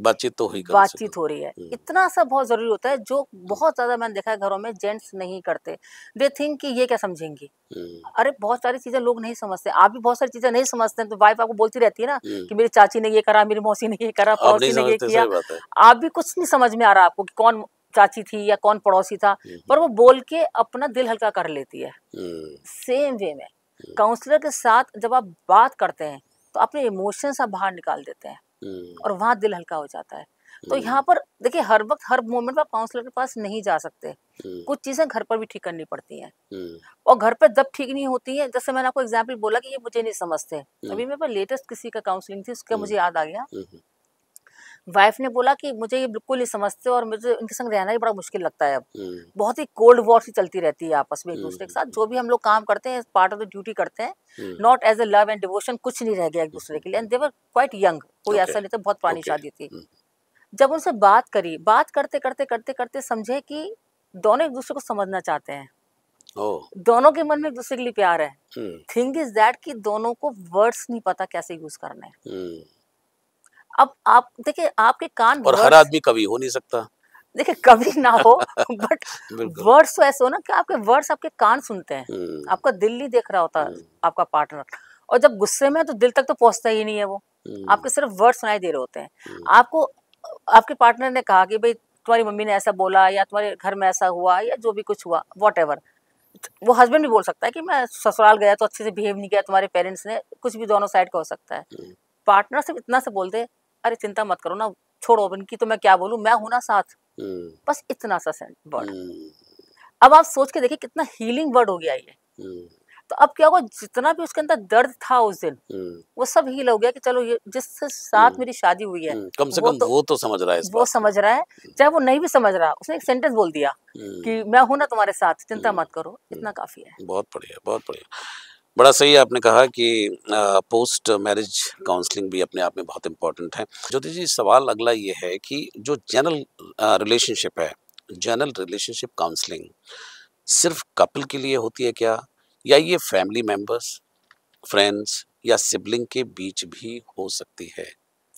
बातचीत तो हुई कम से बातचीत कम। हो रही है। हम्म, इतना सा बहुत जरूरी होता है, जो हम्म, बहुत ज्यादा मैंने देखा है घरों में जेंट्स नहीं करते। दे थिंक कि ये क्या समझेंगी। हम्म, अरे बहुत सारी चीजें लोग नहीं समझते, आप भी बहुत सारी चीजें नहीं समझते हैं, तो वाइफ आपको बोलती रहती है ना हम्म, कि मेरी चाची ने ये करा, मेरी मौसी ने ये करा, आप नहीं पड़ोसी ने ये समझते, किया। सही बात है। आप भी कुछ नहीं समझ में आ रहा आपको कि कौन चाची थी या कौन पड़ोसी था, हम्म, पर वो बोल के अपना दिल हल्का कर लेती है। हम्म, सेम वे में हम्म, काउंसलर के साथ जब आप बात करते हैं तो अपने इमोशंस आप बाहर निकाल देते हैं हम्म, और वहाँ दिल हल्का हो जाता है। तो हम्म, यहाँ पर देखिए, हर वक्त हर मोमेंट पर आप काउंसलर के पास नहीं जा सकते, हम्म, कुछ चीजें घर पर भी ठीक करनी पड़ती हैं। हम्म, और घर पे जब ठीक नहीं होती है, जैसे मैंने आपको एग्जांपल बोला कि ये मुझे नहीं समझते, हम्म, अभी मेरे पास लेटेस्ट किसी का काउंसलिंग थी, उसका हम्म, मुझे याद आ गया। हम्म, वाइफ ने बोला कि मुझे ये बिल्कुल नहीं समझते और मुझे इनके संग रहना ही बड़ा मुश्किल लगता है अब। हम्म, बहुत ही कोल्ड वॉर सी चलती रहती है आपस में एक दूसरे के हम्म, साथ, जो भी हम लोग काम करते हैं पार्ट ऑफ द ड्यूटी करते हैं, hmm, not as a love and devotion, कुछ नहीं रह गया एक दूसरे के लिए। And they were quite young, कोई ओके, ऐसा नहीं था, बहुत पुरानी ओके, शादी थी। जब उनसे बात करी, बात करते करते करते करते समझे कि दोनों एक दूसरे को समझना चाहते हैं, ओ, दोनों के मन में एक दूसरे के लिए प्यार है। हम्म, थिंग इज दैट कि दोनों को वर्ड्स नहीं पता कैसे यूज करने हैं। हम्म, अब आप देखिए, आपके कान और हर वर्ड्स, आदमी कवि हो नहीं सकता। देखिए कभी ना हो बट बिल्कुल। वर्ड्स तो ऐसे हो ना कि आपके वर्ड्स आपके कान सुनते हैं, हम्म, आपका दिल नहीं देख रहा होता हम्म, आपका पार्टनर। और जब गुस्से में है तो दिल तक तो पहुंचता ही नहीं है वो, हम्म, आपके सिर्फ वर्ड सुनाई दे रहे होते हैं। हम्म, आपको आपके पार्टनर ने कहा कि भाई तुम्हारी मम्मी ने ऐसा बोला, या तुम्हारे घर में ऐसा हुआ, या जो भी कुछ हुआ वॉट एवर, वो हस्बैंड भी बोल सकता है कि मैं ससुराल गया तो अच्छे से बिहेव नहीं किया, तुम्हारे पेरेंट्स ने कुछ भी, दोनों साइड का हो सकता है। हम्म, पार्टनर सिर्फ इतना से बोल दे, अरे चिंता मत करो ना, छोड़ो इनकी, तो मैं क्या बोलूं, मैं हूं ना साथ, हम्म, बस इतना सा वर्ड। हम्म, अब आप सोच के देखिए कितना हीलिंग वर्ड हो गया ये। हम्म, तो अब क्या होगा, जितना भी उसके अंदर दर्द था उस दिन, हम्म, वो सब हील हो गया कि चलो ये जिससे साथ मेरी शादी हुई है, कम से कम वो तो समझ रहा है इस वो बात को। समझ रहा है। चाहे वो नहीं भी समझ रहा, उसने एक सेंटेंस बोल दिया हम्म, कि मैं हूं ना तुम्हारे साथ, चिंता हम्म, मत करो, इतना काफी है। बहुत बढ़िया, बहुत बढ़िया। बड़ा सही आपने कहा कि पोस्ट मैरिज काउंसलिंग भी अपने आप में बहुत इम्पोर्टेंट है। ज्योति जी, सवाल अगला ये है कि जो जनरल रिलेशनशिप है, जनरल रिलेशनशिप काउंसलिंग सिर्फ कपल के लिए होती है क्या, या ये फैमिली मेंबर्स, फ्रेंड्स या सिबलिंग के बीच भी हो सकती है?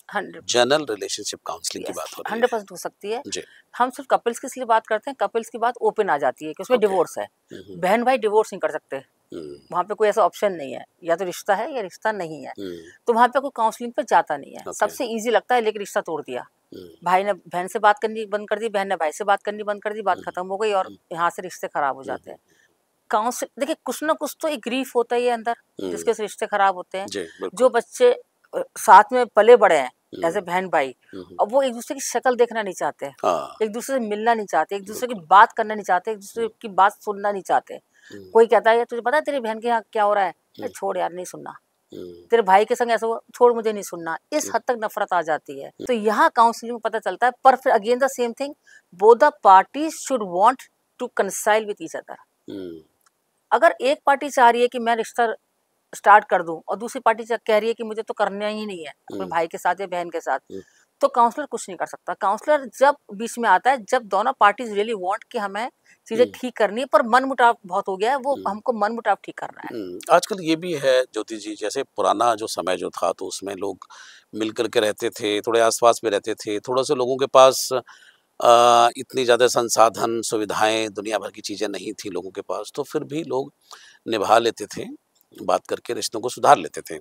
100%। जनरल रिलेशनशिप काउंसलिंग की यस, बात हो रही 100% हो सकती है। है जी। हम सिर्फ कपल्स की इसलिए बात करते हैं, कपल्स की बात ओपन आ जाती है कि उसमें ओके। डिवोर्स है। हम्म, बहन भाई डिवोर्स नहीं कर सकते, हम्म, वहाँ पे कोई ऐसा ऑप्शन नहीं है, या तो रिश्ता है या रिश्ता नहीं है। हम्म, तो वहाँ पे कोई काउंसलिंग पे जाता नहीं है, ओके। सबसे ईजी लगता है लेकिन रिश्ता तोड़ दिया, हम्म, भाई ने बहन से बात करनी बंद कर दी, बहन ने भाई से बात करनी बंद कर दी, बात हम्म, खत्म हो गई और हम्म, यहाँ से रिश्ते खराब हो जाते हम्म, हैं। काउंसिल देखिए, कुछ ना कुछ तो एक ग्रीफ होता ही है अंदर, हम्म, जिसके से रिश्ते खराब होते हैं। जी जो बिल्कुल। बच्चे साथ में पले बड़े हैं एज ए हम्म, बहन भाई, हम्म, अब वो एक दूसरे की शक्ल देखना नहीं चाहते, हाँ, एक दूसरे से मिलना नहीं चाहते, एक दूसरे की बिल्कुल। बात करना नहीं चाहते, एक दूसरे हम्म, की बात सुनना नहीं चाहते। हम्म, कोई कहता है तुझे पता है तेरी बहन के यहाँ क्या हो रहा है, अरे हम्म, छोड़ यार नहीं सुनना, हम्म, तेरे भाई के संग ऐसा हुआ, छोड़ मुझे नहीं सुनना, इस हद तक नफरत आ जाती है। तो यहाँ काउंसलिंग में पता चलता है, पर फिर again the same thing, both the parties should want to reconcile with each other. Hmm, अगर एक पार्टी चाह रही है कि मैं रिश्ता स्टार्ट कर दूं और दूसरी पार्टी कह रही है कि मुझे तो करना ही नहीं है अपने हम्म, भाई के साथ या बहन के साथ, हम्म, तो काउंसलर कुछ नहीं कर सकता। काउंसलर जब बीच में आता है, जब दोनों पार्टीज रियली वांट कि हमें चीजें हम्म, ठीक करनी है, पर मन मुटाव बहुत हो गया है, वो हम्म, हमको मन मुटाव ठीक करना है। आजकल ये भी है ज्योति जी, जैसे पुराना जो समय जो था तो उसमें लोग मिल करके रहते थे, थोड़े आसपास में रहते थे, थोड़ा सा लोगों के पास इतनी ज़्यादा संसाधन सुविधाएं दुनिया भर की चीज़ें नहीं थी लोगों के पास, तो फिर भी लोग निभा लेते थे, बात करके रिश्तों को सुधार लेते थे,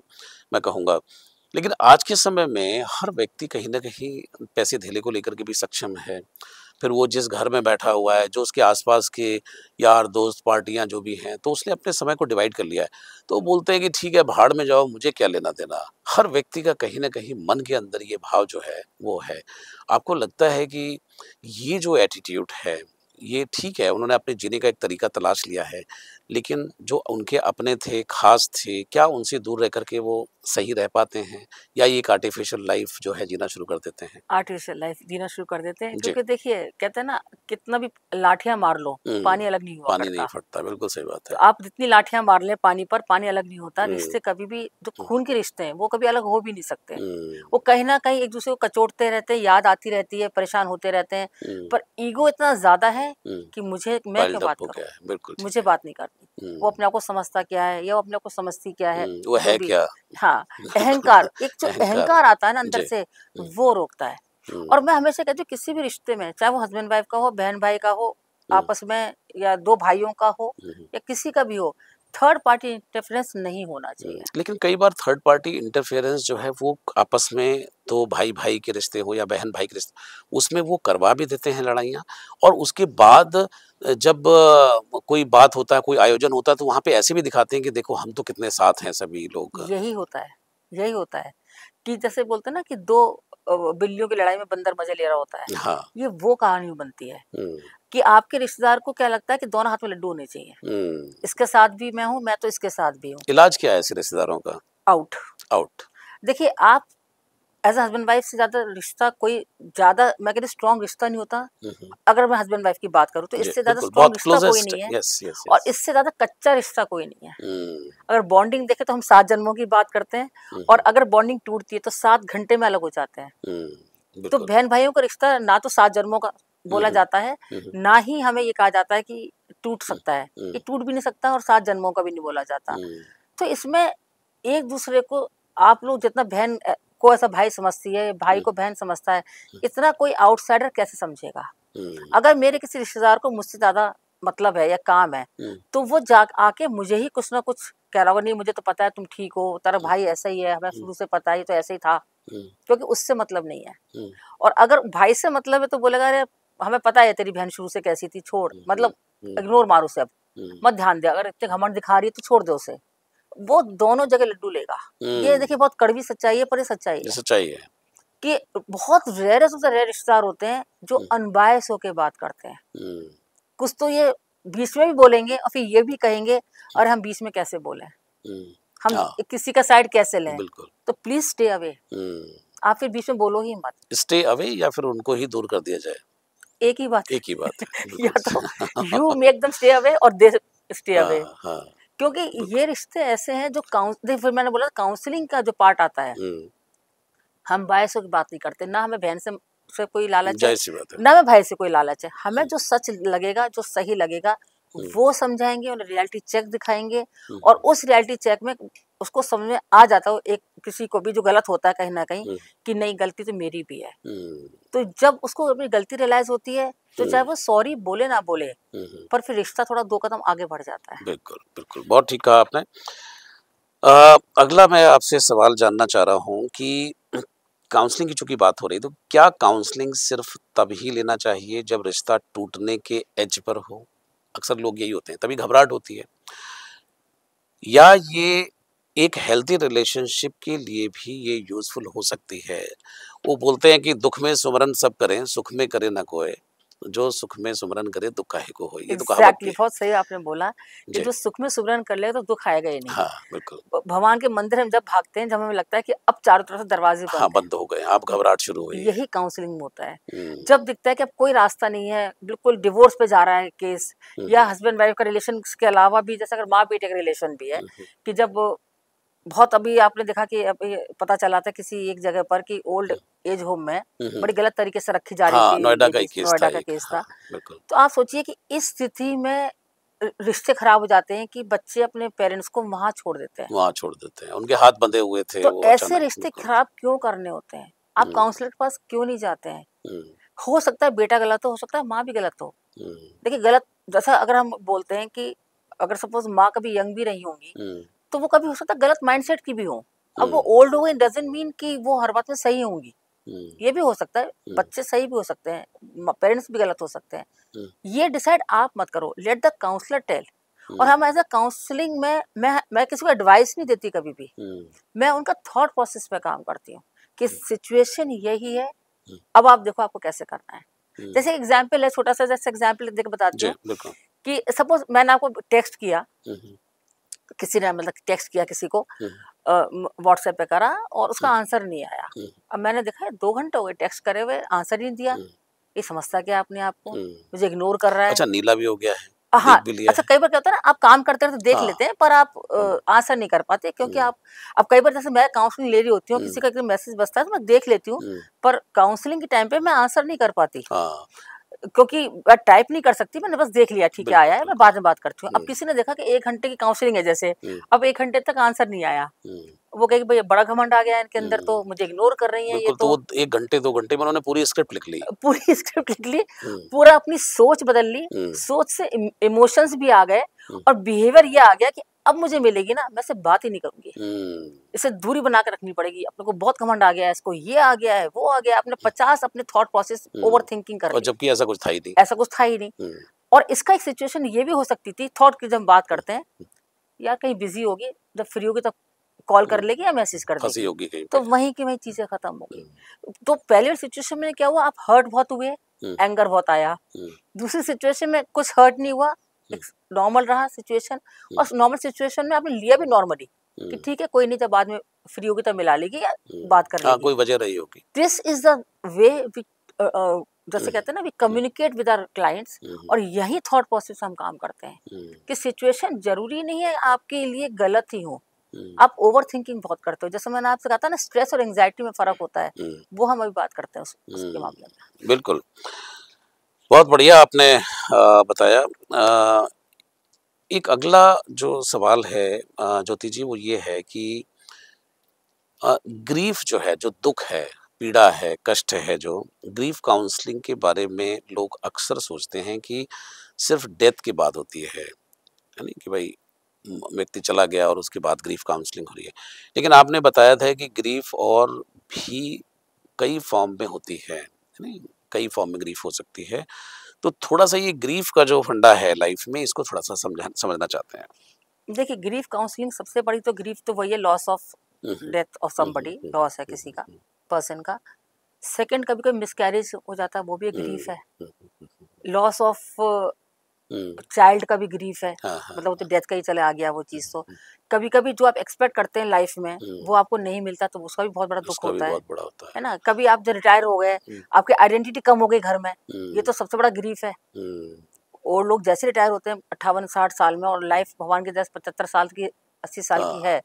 मैं कहूँगा। लेकिन आज के समय में हर व्यक्ति कहीं न कहीं पैसे धेले को लेकर के भी सक्षम है। फिर वो जिस घर में बैठा हुआ है, जो उसके आस-पास के यार, दोस्त, पार्टियाँ जो भी हैं, तो उसने अपने समय को डिवाइड कर लिया है। तो वो बोलते हैं कि ठीक है, भाड़ में जाओ, मुझे क्या लेना-देना। हर व्यक्ति का कहीं न कहीं मन के अंदर ये भाव जो है, वो है। आपको लगता है कि ये जो एटीट्यूड है, ये ठीक है, उन्होंने अपने जीने का एक तरीका तलाश लिया है, लेकिन जो उनके अपने थे, ख़ास थे, क्या उनसे दूर रह कर के वो सही रह पाते हैं? या ये एक आर्टिफ़िशियल लाइफ़ जो है जीना शुरू कर देते हैं? आर्टिफिशियल लाइफ जीना शुरू कर देते हैं, जी। क्योंकि देखिए कहते हैं ना, कितना भी लाठियां मार लो हुँ, पानी अलग नहीं हुआ पानी नहीं करता। फटता, बिल्कुल सही बात तो है। आप जितनी लाठियां मार लें पानी पर, पानी अलग नहीं होता। हुँ, रिश्ते कभी भी, जो हुँ, खून के रिश्ते हैं वो कभी अलग हो भी नहीं सकते। हुँ, वो कहीं ना कहीं एक दूसरे को कचोटते रहते हैं, याद आती रहती है, परेशान होते रहते हैं, हुँ, पर ईगो इतना ज्यादा है हुँ, कि मुझे, मैं क्यों पाइल्ड अप बात हो करूं, गया है, बिल्कुल ठीक मुझे है। बात नहीं करनी। वो अपने आप को समझता क्या है या वो अपने आप को समझती क्या है, वो जो है भी। क्या? हाँ, बिल्कुल, अहंकार, एक जो अहंकार। अहंकार आता है ना अंदर जी। से, हुँ, वो रोकता है। हुँ, और मैं हमेशा कहती हूँ किसी भी रिश्ते में, चाहे वो हस्बैंड वाइफ का हो, बहन भाई का हो, हुँ, आपस में, या 2 भाइयों का हो, हुँ, हुँ, या किसी का भी हो, थर्ड पार्टी इंटरफेरेंस नहीं होना हुँ। चाहिए। लेकिन कई बार थर्ड पार्टी इंटरफेरेंस जो है वो आपस में, तो भाई-भाई के रिश्ते हो या बहन-भाई के रिश्ते, उसमें वो करवा भी देते हैं लड़ाइयाँ, और उसके बाद जब कोई बात होता है, कोई आयोजन होता है, तो वहाँ पे ऐसे भी दिखाते हैं कि देखो हम तो कितने साथ हैं सभी लोग। यही होता है, यही होता है कि जैसे बोलते हैं ना कि 2 बिल्लियों की लड़ाई में बंदर मज़े ले रहा होता है। हाँ। ये वो कहानी बनती है हुँ, कि आपके रिश्तेदार को क्या लगता है कि दोनों हाथ में लड्डू होने चाहिए। हुँ। इसके साथ भी मैं हूँ, मैं तो इसके साथ भी हूँ। इलाज क्या है ऐसे रिश्तेदारों का? आउट। आउट। देखिए, आप एज़ अ हस्बैंड वाइफ से ज़्यादा रिश्ता कोई, ज़्यादा मैं कहती हूँ स्ट्रॉन्ग रिश्ता नहीं होता। हुँ, हुँ। अगर मैं हस्बैंड वाइफ की बात करूँ तो जी, इससे ज़्यादा बिल्कुल, स्ट्रॉन्ग बहुत रिश्ता कोई क्लोज़ेस्ट। नहीं है, यस, यस, और यस। इससे ज़्यादा कच्चा रिश्ता कोई नहीं है। हुँ, अगर बॉन्डिंग देखें तो हम 7 जन्मों की बात करते हैं, हुँ, और हुँ, अगर बॉन्डिंग टूटती है तो 7 घंटे में अलग हो जाते हैं। हुँ, तो बिल्कुल। बहन-भाइयों का रिश्ता ना तो 7 जन्मों का हुँ, बोला हुँ, जाता है, हुँ, हुँ, ना ही हमें ये कहा जाता है कि टूट हुँ, सकता है। हुँ, ये टूट भी नहीं सकता और 7 जन्मों का भी नहीं बोला जाता। हुँ, तो इसमें एक-दूसरे को, आप लोग जितना बहन को ऐसा भाई समझती है, भाई हुँ, को बहन समझता है, इतना कोई आउटसाइडर कैसे समझेगा? हुँ, अगर मेरे किसी रिश्तेदार को मुझसे ज़्यादा मतलब है या काम है, हुँ, तो वो जा आके मुझे ही कुछ ना कुछ कह रहा होगा, नहीं मुझे तो पता है तुम ठीक हो, तेरा हुँ, भाई ऐसा ही है, हमें हुँ, शुरू से पता है, ये तो ऐसे ही था, हुँ, क्योंकि उससे मतलब नहीं है। हुँ, और अगर भाई से मतलब है तो बोलेगा, अरे हमें पता है तेरी बहन शुरू से कैसी थी, छोड़, हुँ, हुँ, मतलब हुँ, इग्नोर मार उसे अब, हुँ, मत ध्यान दे, अगर इतने घमंड दिखा रही है तो छोड़ दे उसे। वो दोनों जगह लड्डू लेगा। ये हुँ, देखिए बहुत कड़वी सच्चाई है, पर ये सच्चाई ये है सच्चाई है। कि बहुत रेयरेस्ट ऑफ द रेयर रिश्तेदार होते हैं जो हुँ, अनबायस होके बात करते हैं। हुँ, कुछ तो ये बीच में भी बोलेंगे और फिर ये भी कहेंगे, और हम बीच में कैसे बोलें? हुँ, हम हाँ, किसी का साइड कैसे लें? बिल्कुल। तो प्लीज़ स्टे अवे। हुँ, आप फिर बीच में बोलो ही मत। स्टे अवे या फिर उनको ही दूर कर दिया जाए, एक ही बात एक ही बात है। है, या बिल्कुल। तो you make them stay away और दे स्टे अवे। हाँ, हाँ, क्योंकि ये बिल्कुल। रिश्ते ऐसे हैं जो देखिए फिर मैंने बोला काउंसलिंग का जो पार्ट आता है, हुँ, हम बायसों की बात नहीं करते, ना हमें बहन से कोई लालच है, ज़ाहिर-सी बात है। ना हमें भाई से कोई लालच है। हमें हुँ, जो सच लगेगा, जो सही लगेगा, हुँ, वो समझाएँगे, उन्हें रियलिटी चेक दिखाएँगे, हुँ, और उस रियलिटी चेक में उसको समझ में आ जाता हो, एक किसी को भी जो गलत होता है कहीं न कहीं, हुँ, कि नहीं गलती तो मेरी भी है। हुँ, तो जब उसको अपनी गलती रियलाइज़ होती है, तो हुँ, चाहे वो सॉरी बोले ना बोले, हुँ, हुँ, पर फिर रिश्ता थोड़ा 2 कदम आगे बढ़ जाता है। बिल्कुल, बिल्कुल, बहुत ठीक कहा आपने। अगला मैं आपसे सवाल जानना चाह रहा हूँ कि काउंसलिंग की चूँकि बात हो रही है, तो क्या काउंसलिंग सिर्फ़ तभी लेना चाहिए जब रिश्ता टूटने के एज पर हो? अक्सर लोग यही होते हैं, तभी घबराहट होती है। या ये एक हेल्दी रिलेशनशिप के लिए भी ये यूज़फुल हो सकती है? वो बोलते हैं कि दुःख में सुमिरन सब करें, सुख में करे ना कोय, जो सुख में सुमिरन करे दुःख काहे को होय। ये तो कहावत भी एग्ज़ैक्टली, है। बहुत सही आपने बोला कि जी, जो सुख में सिमरन कर लेगा तो दुःख आएगा ही नहीं। हाँ, बिल्कुल। भगवान के मंदिर हम जब भागते हैं, जब हमें लगता है कि अब चारों तरफ से दरवाजे हाँ, बंद हैं, बंद हो गए, अब घबराहट शुरू हुई है। यही काउंसलिंग में होता है। हुँ, जब दिखता है कि अब कोई रास्ता नहीं है, बिल्कुल डिवोर्स पे जा रहा है केस, हुँ, या हुँ, हस्बैंड वाइफ का रिलेशन के अलावा भी, जैसे अगर माँ बेटे का रिलेशन भी है, हुँ, हुँ, कि जब बहुत, अभी आपने देखा कि अभी पता चला था किसी एक जगह पर कि ओल्ड हुँ, एज होम में हुँ, हुँ। बड़ी गलत तरीके से रखी जा रही हाँ, थी नोएडा का ही लेडीज, केस था नोएडा का एक। केस हाँ, था। बिल्कुल। तो आप सोचिए कि इस स्थिति में रिश्ते खराब हो जाते हैं कि बच्चे अपने पेरेंट्स को वहाँ छोड़ देते हैं। वहाँ छोड़ देते हैं। उनके हाथ बंधे हुए थे तो वो ऐसे अचानक, रिश्ते बिल्कुल। खराब क्यों करने होते हैं? आप हुँ, काउंसलर के पास क्यों नहीं जाते हैं? हुँ, हो सकता है बेटा गलत हो सकता है माँ भी गलत हो। हुँ, देखिए गलत, जैसा अगर हम बोलते हैं कि अगर सपोज़ माँ कभी यंग भी रही होंगी, हुँ, तो वो कभी हो सकता है गलत माइंडसेट की भी हों। अब वो हुँ, ओल्ड हो गई डज़न्ट मीन कि वो हर बात में सही होंगी। हुँ, ये भी हो सकता है, हुँ, बच्चे सही भी हो सकते हैं, पेरेंट्स भी गलत हो सकते हैं। हुँ, ये डिसाइड आप मत करो, लेट द काउंसलर टेल। और हुँ, हम एज़ अ काउंसलिंग में मैं किसी को एडवाइस नहीं देती कभी भी। हुँ, मैं उनका थॉट प्रोसेस पे काम करती हूँ कि हुँ, सिचुएशन यही है, हुँ, अब आप देखो आपको कैसे करना है। हुँ। जैसे एग्ज़ाम्पल है, छोटा-सा जैसे एग्ज़ाम्पल देके बताती जी, हूँ बिल्कुल। कि सपोज़ मैंने आपको टेक्स्ट किया, हुँ, हुँ, किसी ने मतलब टेक्स्ट किया किसी को, हुँ, व्हाट्सएप पे करा और उसका हुँ, आंसर नहीं आया। हुँ, अब मैंने देखा 2 घंटे हो गए टेक्स्ट करे हुए, आंसर ही नहीं दिया। हुँ, ये समझता क्या है अपने आप को? हुँ। मुझे इग्नोर कर रहा है। अच्छा, नीला भी हो गया है, हाँ, देख भी लिया अच्छा है। कई बार क्या होता है ना, आप काम करते-करते देख हाँ, लेते हैं पर आप हुँ, आंसर नहीं कर पाते, क्योंकि हुँ, आप, अब कई बार जैसे मैं काउंसलिंग ले रही होती हूँ, हुँ, किसी का एकदम मैसेज बजता है तो मैं देख लेती हूँ, हुँ, पर काउंसलिंग के टाइम पे मैं आंसर नहीं कर पाती। हाँ, क्योंकि मैं टाइप नहीं कर सकती, मैंने बस देख लिया ठीक है आया है, मैं बिल्कुल। बाद में बात करती हूँ। अब किसी ने देखा कि 1 घंटे की काउंसलिंग है जैसे, अब 1 घंटे तक आंसर नहीं आया, वो कहेगी भई बड़ा घमंड आ गया है इनके अंदर, तो मुझे इग्नोर कर रही हैं ये बिल्कुल, तो तो। वो 1 घंटे 2 घंटे में उन्होंने पूरी स्क्रिप्ट लिख ली। पूरी स्क्रिप्ट लिख ली, हुँ, पूरा अपनी सोच बदल ली, हुँ, सोच से इमोशंस भी आ गए हुँ, और बिहेवियर ये आ गया कि अब मुझे मिलेगी ना, मैं इससे बात ही नहीं करूँगी। हुँ, इससे दूरी बना के रखनी पड़ेगी, अपने को बहुत घमंड आ गया है, इसको ये आ गया है, वो आ गया है, आपने 50 अपने थॉट प्रोसेस हुँ, ओवरथिंकिंग कर और ली। जबकि ऐसा कुछ था ही नहीं। ऐसा कुछ था ही नहीं। हुँ, और इसका एक सिचुएशन ये भी हो सकती थी, थॉट की जब हम बात हुँ, करते हैं, यार कहीं बिज़ी होगी, जब फ्री होगी तब कॉल कर हुँ, लेगी या मैसेज कर फँसी देगी। होगी कहीं तो पे। वहीं की वहीं चीज़ें खत्म हो हुँ, गई। तो पहले सिचुएशन में क्या हुआ, आप हर्ट बहुत हुए, हुँ, एंगर बहुत आया। हुँ, दूसरी सिचुएशन में कुछ हर्ट नहीं हुआ, हुँ, एक नॉर्मल रहा सिचुएशन, हुँ, और नॉर्मल सिचुएशन में आपने लिया भी नॉर्मली कि हुँ, ठीक है कोई नहीं, जब बाद में फ्री होगी तब मिला लेगी या हुँ। बात कर हाँ, लेगी। कोई वजह रही होगी। This is the way we, hmm, जैसे कहते हैं ना, we hmm, communicate with our clients. Hmm, hmm, और यही थॉट प्रोसेस हम काम करते हैं हुँ, कि सिचुएशन जरूरी नहीं है आपके लिए गलत ही हो, हुँ, आप ओवर थिंकिंग बहुत करते हो। जैसे मैंने आपसे कहा था ना, स्ट्रेस और एंग्जाइटी में फर्क होता है, हुँ, वो हम अभी बात करते हैं उसके हुँ, मामले में। बिल्कुल। बहुत बढ़िया आपने बताया। एक अगला जो सवाल है ज्योति जी, वो ये है कि ग्रीफ जो है, जो दुःख है, पीड़ा है, कष्ट है जो, ग्रीफ काउंसलिंग के बारे में लोग अक्सर सोचते हैं कि सिर्फ़ डेथ के बाद होती है नहीं? कि भई व्यक्ति चला गया और उसके बाद ग्रीफ काउंसलिंग हो रही है। लेकिन आपने बताया था कि ग्रीफ और भी कई फॉर्म में होती है नहीं? कई फॉर्म में ग्रीफ हो सकती है। तो थोड़ा-सा ये ग्रीफ का जो फंडा है लाइफ़ में, इसको थोड़ा-सा समझना चाहते हैं। देखिए, ग्रीफ काउंसलिंग सबसे बड़ी तो ग्रीफ तो वही है, loss of hmm, hmm. Death of hmm, hmm, somebody, hmm, loss है हुँ, किसी का, हुँ, पर्सन का। सेकंड, कभी कभी मिसकैरेज हो जाता है, वो भी एक हुँ, ग्रीफ है। हुँ, हुँ, लॉस ऑफ हुँ, चाइल्ड का भी ग्रीफ है, हाँ, हाँ, मतलब वो तो डेथ का ही चले आ गया वो हुँ, चीज़। तो हुँ, कभी कभी जो आप एक्सपेक्ट करते हैं लाइफ में, हुँ, वो आपको नहीं मिलता, तो उसका भी बहुत बड़ा दुख उसका भी होता बहुत बड़ा होता है है। ना। कभी आप जो रिटायर हो गए, हुँ, आपकी आइडेंटिटी कम हो गई घर में, ये हुँ, तो सबसे बड़ा ग्रीफ है। हुँ, और लोग जैसे रिटायर होते हैं 58-60 साल में, और लाइफ भगवान की 10-75 साल की, 80 साल की हाँ, है,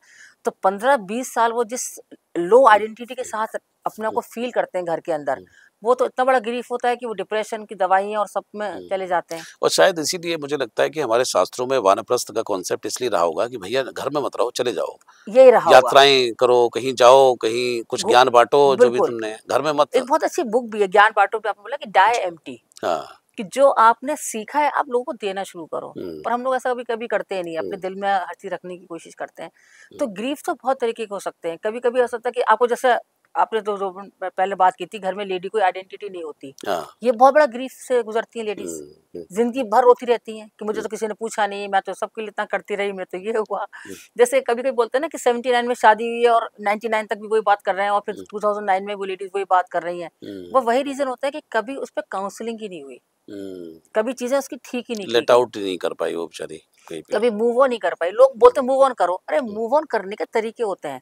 तो 15-20 साल वो जिस लो हुँ, आइडेंटिटी के साथ अपने आप हुँ, को फील करते हैं घर के अंदर, हुँ, वो तो इतना बड़ा ग्रीफ होता है कि वो डिप्रेशन की दवाइयाँ और सब में हुँ। चले जाते हैं। और शायद इसीलिए मुझे लगता है कि हमारे शास्त्रों में वानप्रस्थ का कॉन्सेप्ट इसलिए रहा होगा कि भैया घर में मत रहो, चले जाओ। यही रहा होगा। यात्राएँ करो, कहीं जाओ, कहीं कुछ घु ज्ञान बाँटो जो भी बिल्कुल, तुमने घर में मत। एक बहुत अच्छी बुक भी है ज्ञान बाँटो पे, आपने बोला कि डाई एम्प्टी, हाँ। कि जो आपने सीखा है आप लोगों को देना शुरू करो। हुँ, पर हम लोग ऐसा कभी-कभी करते ही नहीं, हुँ, अपने दिल में हर चीज़ रखने की कोशिश करते हैं। हुँ, तो ग्रीफ तो बहुत तरीके के हो सकते हैं। कभी-कभी ऐसा होता है कि आपको, जैसे आपने तो जो पहले बात की थी, घर में लेडी कोई आइडेंटिटी नहीं होती। हाँ। ये बहुत बड़ा ग्रीफ से गुज़रती हैं हुँ, लेडीज़। हुँ, ज़िंदगी भर रोती रहती हैं कि मुझे हुँ, तो किसी ने पूछा नहीं, मैं तो सबके लिए इतना करती रही, मैं तो ये हुआ। हुँ, जैसे कभी-कभी बोलते हैं ना कि 79 में शादी हुई है और 99 तक भी वही बात कर रहे हैं, और फिर हुँ, 2009 में वो लेडीज़ वही बात कर रही हैं। वो हुँ, वही रीज़न होता है कि कभी उस पे काउंसलिंग ही नहीं हुई, हुँ। कभी चीज़ें उसकी ठीक ही नहीं की लेट गई, आउट ही नहीं कर पाई वो बेचारी कहीं पे। कभी मूव ऑन नहीं कर पाई। लोग हुँ, बोलते हैं मूव ऑन करो, अरे हुँ, मूव ऑन करने के तरीके होते हैं।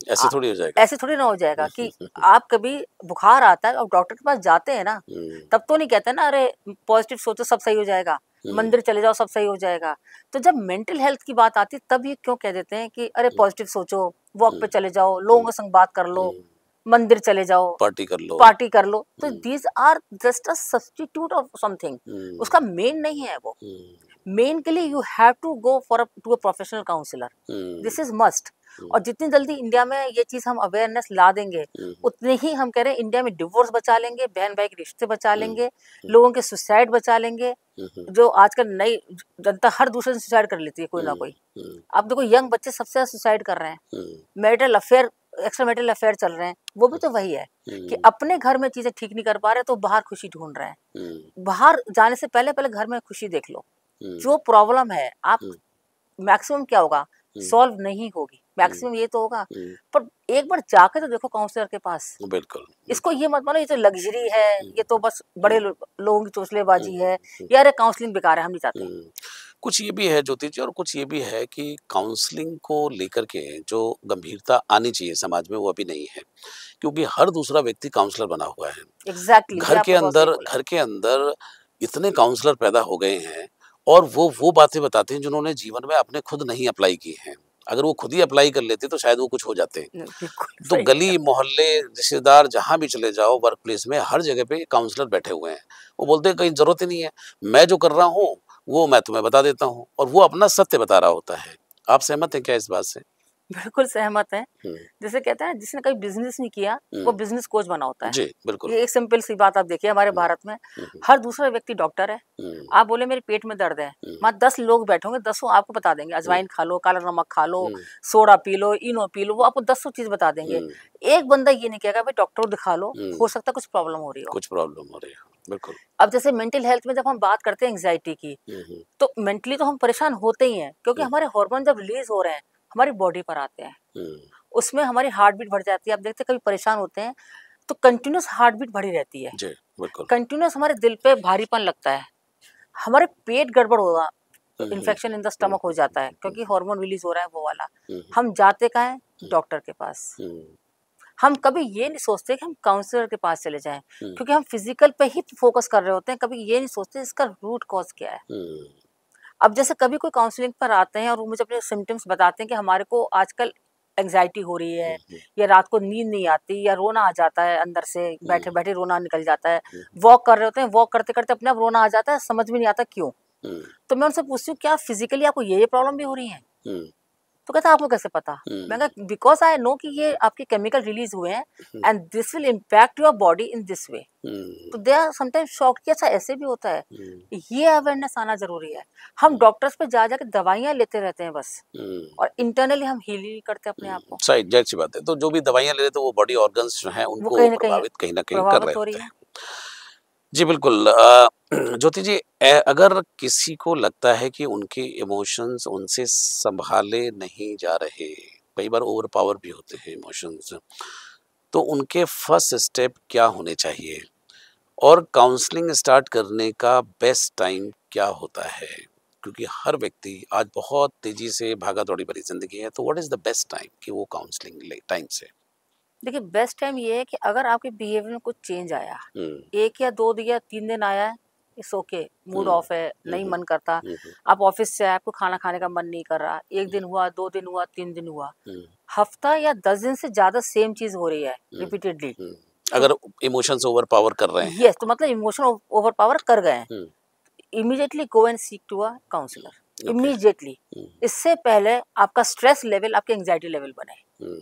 ऐसे आ थोड़ी हो जाएगा। ऐसे थोड़ी ना हो जाएगा हुँ, कि हुँ, हुँ, आप कभी बुखार आता है और डॉक्टर के पास जाते हैं ना, हुँ, तब तो नहीं कहते ना, अरे पॉजिटिव सोचो सब सही हो जाएगा, हुँ, मंदिर चले जाओ सब सही हो जाएगा। तो जब मेंटल हेल्थ की बात आती है तब ये क्यों कह देते हैं कि अरे हुँ, पॉजिटिव सोचो, वॉक हुँ, पे चले जाओ, लोगों हुँ, के संग बात कर लो, हुँ। मंदिर चले जाओ, पार्टी कर लो। पार्टी कर लो। तो hmm, these are just a substitute of something, hmm, उसका मेन नहीं है वो। हुँ, मेन के लिए you have to go for to a professional counsellor, hmm, this is must. Hmm, और जितनी जल्दी इंडिया में ये चीज हम अवेयरनेस ला देंगे, हुँ, उतने ही हम कह रहे हैं इंडिया में डिवोर्स बचा लेंगे, बहन भाई के रिश्ते बचा हुँ, लेंगे, हुँ, लोगों के सुसाइड बचा लेंगे। हुँ, हुँ, जो आजकल नई जनता हर दूसरे से सुसाइड कर लेती है कोई ना हुँ, कोई। हुँ, आप देखो यंग बच्चे सबसे ज्यादा सुसाइड कर रहे हैं, hmm, marital affair, extra marital affair चल रहे हैं। वो भी तो वही है कि हुँ, अपने घर में चीजें ठीक नहीं कर पा रहे तो बाहर खुशी ढूंढ रहे हैं। हुँ, बाहर जाने से पहले पहले घर में खुशी देख लो। हुँ, जो प्रॉब्लम है आप, हुँ, मैक्सिमम क्या होगा, हुँ, सॉल्व नहीं होगी, हुँ, मैक्सिमम ये तो होगा। हुँ, पर एक बार जाके तो देखो काउंसलर के पास। बिल्कुल, इसको बिल्कुल। ये मत मानो ये तो लग्जरी है, हुँ, ये तो बस हुँ, बड़े लोगों की हुँ, चोचलेबाजी है, हुँ, या अरे काउंसलिंग बेकार है हम नहीं चाहते। हुँ। कुछ ये भी है ज्योति जी, और कुछ ये भी है कि काउंसलिंग को लेकर के जो गंभीरता आनी चाहिए समाज में, वो अभी नहीं है। क्योंकि हर दूसरा व्यक्ति काउंसलर बना हुआ है। एग्जैक्टली, ये आपने बहुत सही बोला। घर के अंदर इतने काउंसलर पैदा हो गए हैं और वो बातें बताते हैं जिन्होंने जीवन में अपने खुद नहीं अप्लाई की हैं। अगर वो खुद ही अप्लाई कर लेते तो शायद वो कुछ हो जाते। बिल्कुल तो सही गली मोहल्ले रिश्तेदार जहाँ भी चले जाओ, वर्क प्लेस में हर जगह पे काउंसलर बैठे हुए हैं। वो बोलते हैं कहीं जरूरत ही नहीं है, मैं जो कर रहा हूँ वो मैं तुम्हें बता देता हूँ, और वो अपना सत्य बता रहा होता है। आप सहमत हैं क्या इस बात से? बिल्कुल सहमत हैं। हम्म, जैसे कहते हैं जिसने कभी बिजनेस नहीं किया वो हम्म, बिजनेस कोच बना होता है। जी बिल्कुल। ये एक सिंपल सी बात आप देखिए हमारे हम्म, भारत में हम्म, हर दूसरा व्यक्ति डॉक्टर है। हम्म, आप बोले मेरे पेट में दर्द है, हम्म, वहाँ 10 लोग बैठे होंगे, 10 आपको बता देंगे हम्म, अजवाइन खा लो, काला नमक खा लो, हम्म, सोडा पी लो, इनो पी लो, वो आपको 10 चीज बता देंगे। हम्म, एक बंदा ये नहीं कहेगा भाई डॉक्टर को दिखा लो, हम्म, हो सकता है कुछ प्रॉब्लम हो रही हो। कुछ प्रॉब्लम हो रही है, बिल्कुल। अब जैसे मेंटल हेल्थ में जब हम बात करते हैं एंग्जाइटी की, हम्म, तो मेंटली तो हम परेशान होते ही हैं क्योंकि हम्म, हमारे हार्मोन जब रिलीज हो रहे हैं हमारी बॉडी पर आते हैं, हम्म, उसमें हमारी हार्ट बीट बढ़ जाती है। आप देखते हैं कभी परेशान होते हैं तो कंटिन्यूस हार्ट बीट बढ़ी रहती है, जी बिल्कुल। कंटिन्यूस हमारे दिल पे भारीपन लगता है, हमारे पेट गड़बड़ होगा, hmm, hmm, infection in the hmm, stomach हो जाता है क्योंकि हार्मोन रिलीज हो रहा है वो वाला। हम्म, हम जाते कहाँ हैं? हम्म, डॉक्टर के पास। हम्म, हम कभी ये नहीं सोचते कि हम काउंसलर के पास चले जाएं हम्म, क्योंकि हम फिजिकल पे ही फोकस कर रहे होते हैं, कभी ये नहीं सोचते इसका रूट कॉज क्या है। हम्म, अब जैसे कभी कोई काउंसलिंग पर आते हैं और वो मुझे अपने सिम्टम्स बताते हैं कि हमारे को आजकल एंग्जाइटी हो रही है, हम्म, या रात को नींद नहीं आती, या रोना आ जाता है अंदर से, बैठे हम्म, बैठे रोना निकल जाता है, हम्म, वॉक कर रहे होते हैं, वॉक करते करते अपने आप रोना आ जाता है, समझ में नहीं आता क्यों। हम्म, तो मैं उनसे पूछती हूँ क्या फिजिकली आपको ये प्रॉब्लम भी हो रही है? हम्म, तो कहता है आपको कैसे पता? मैं हम्म, कहा बिकॉज आई नो कि ये आपके केमिकल रिलीज हुए हैं hmm, and this will impact your body in this way. Hmm, तो दे आर समटाइम्स शॉक्ड कि अच्छा ऐसे भी होता है। हम्म, ये अवेयरनेस आना जरूरी है। हम डॉक्टर्स पे जा जाके दवाइयाँ लेते रहते हैं बस, हम्म, और इंटरनली हम हील ही नहीं करते अपने आप को। सही जाहिर सी बात है। तो जो भी दवाइयाँ ले रहे थे वो बॉडी ऑर्गन्स जो हैं वो उनको कहीं ना कहीं प्रभावित कहीं न कहीं कर रहे प्रभावित हो रही होते है। हैं। जी बिल्कुल। ज्योति जी, अगर किसी को लगता है कि उनके इमोशंस उनसे सँभाले नहीं जा रहे, कई बार ओवर पावर भी होते हैं इमोशंस, तो उनके फर्स्ट स्टेप क्या होने चाहिए? और काउंसलिंग स्टार्ट करने का बेस्ट टाइम क्या होता है? क्योंकि हर व्यक्ति आज बहुत तेज़ी से भागा-दौड़ी भरी ज़िंदगी है, तो what is the best time कि वो काउंसलिंग ले टाइम से? देखिए बेस्ट टाइम ये है कि अगर आपके बिहेवियर में कुछ चेंज आया, हुँ, 1 या 2 या 3 दिन आया है, it's okay, mood hmm, of है, हुँ, नहीं हुँ, मन करता, हुँ, हुँ, आप ऑफिस से आए, आपको खाना खाने का मन नहीं कर रहा, 1 दिन हुआ, 2 दिन हुआ, 3 दिन हुआ, हुँ, हफ्ता या 10 दिन से ज़्यादा सेम चीज़ हो रही है हुँ, रिपीटेडली, हुँ। तो अगर इमोशंस ओवर पावर कर रहे हैं यस, तो आपको। मतलब इमोशन ओवरपावर कर गए हैं। Hmm, immediately go and seek to a counsellor okay. Immediately. Hmm, इससे पहले आपका स्ट्रेस लेवल आपके एंग्जाइटी लेवल बने। हुँ,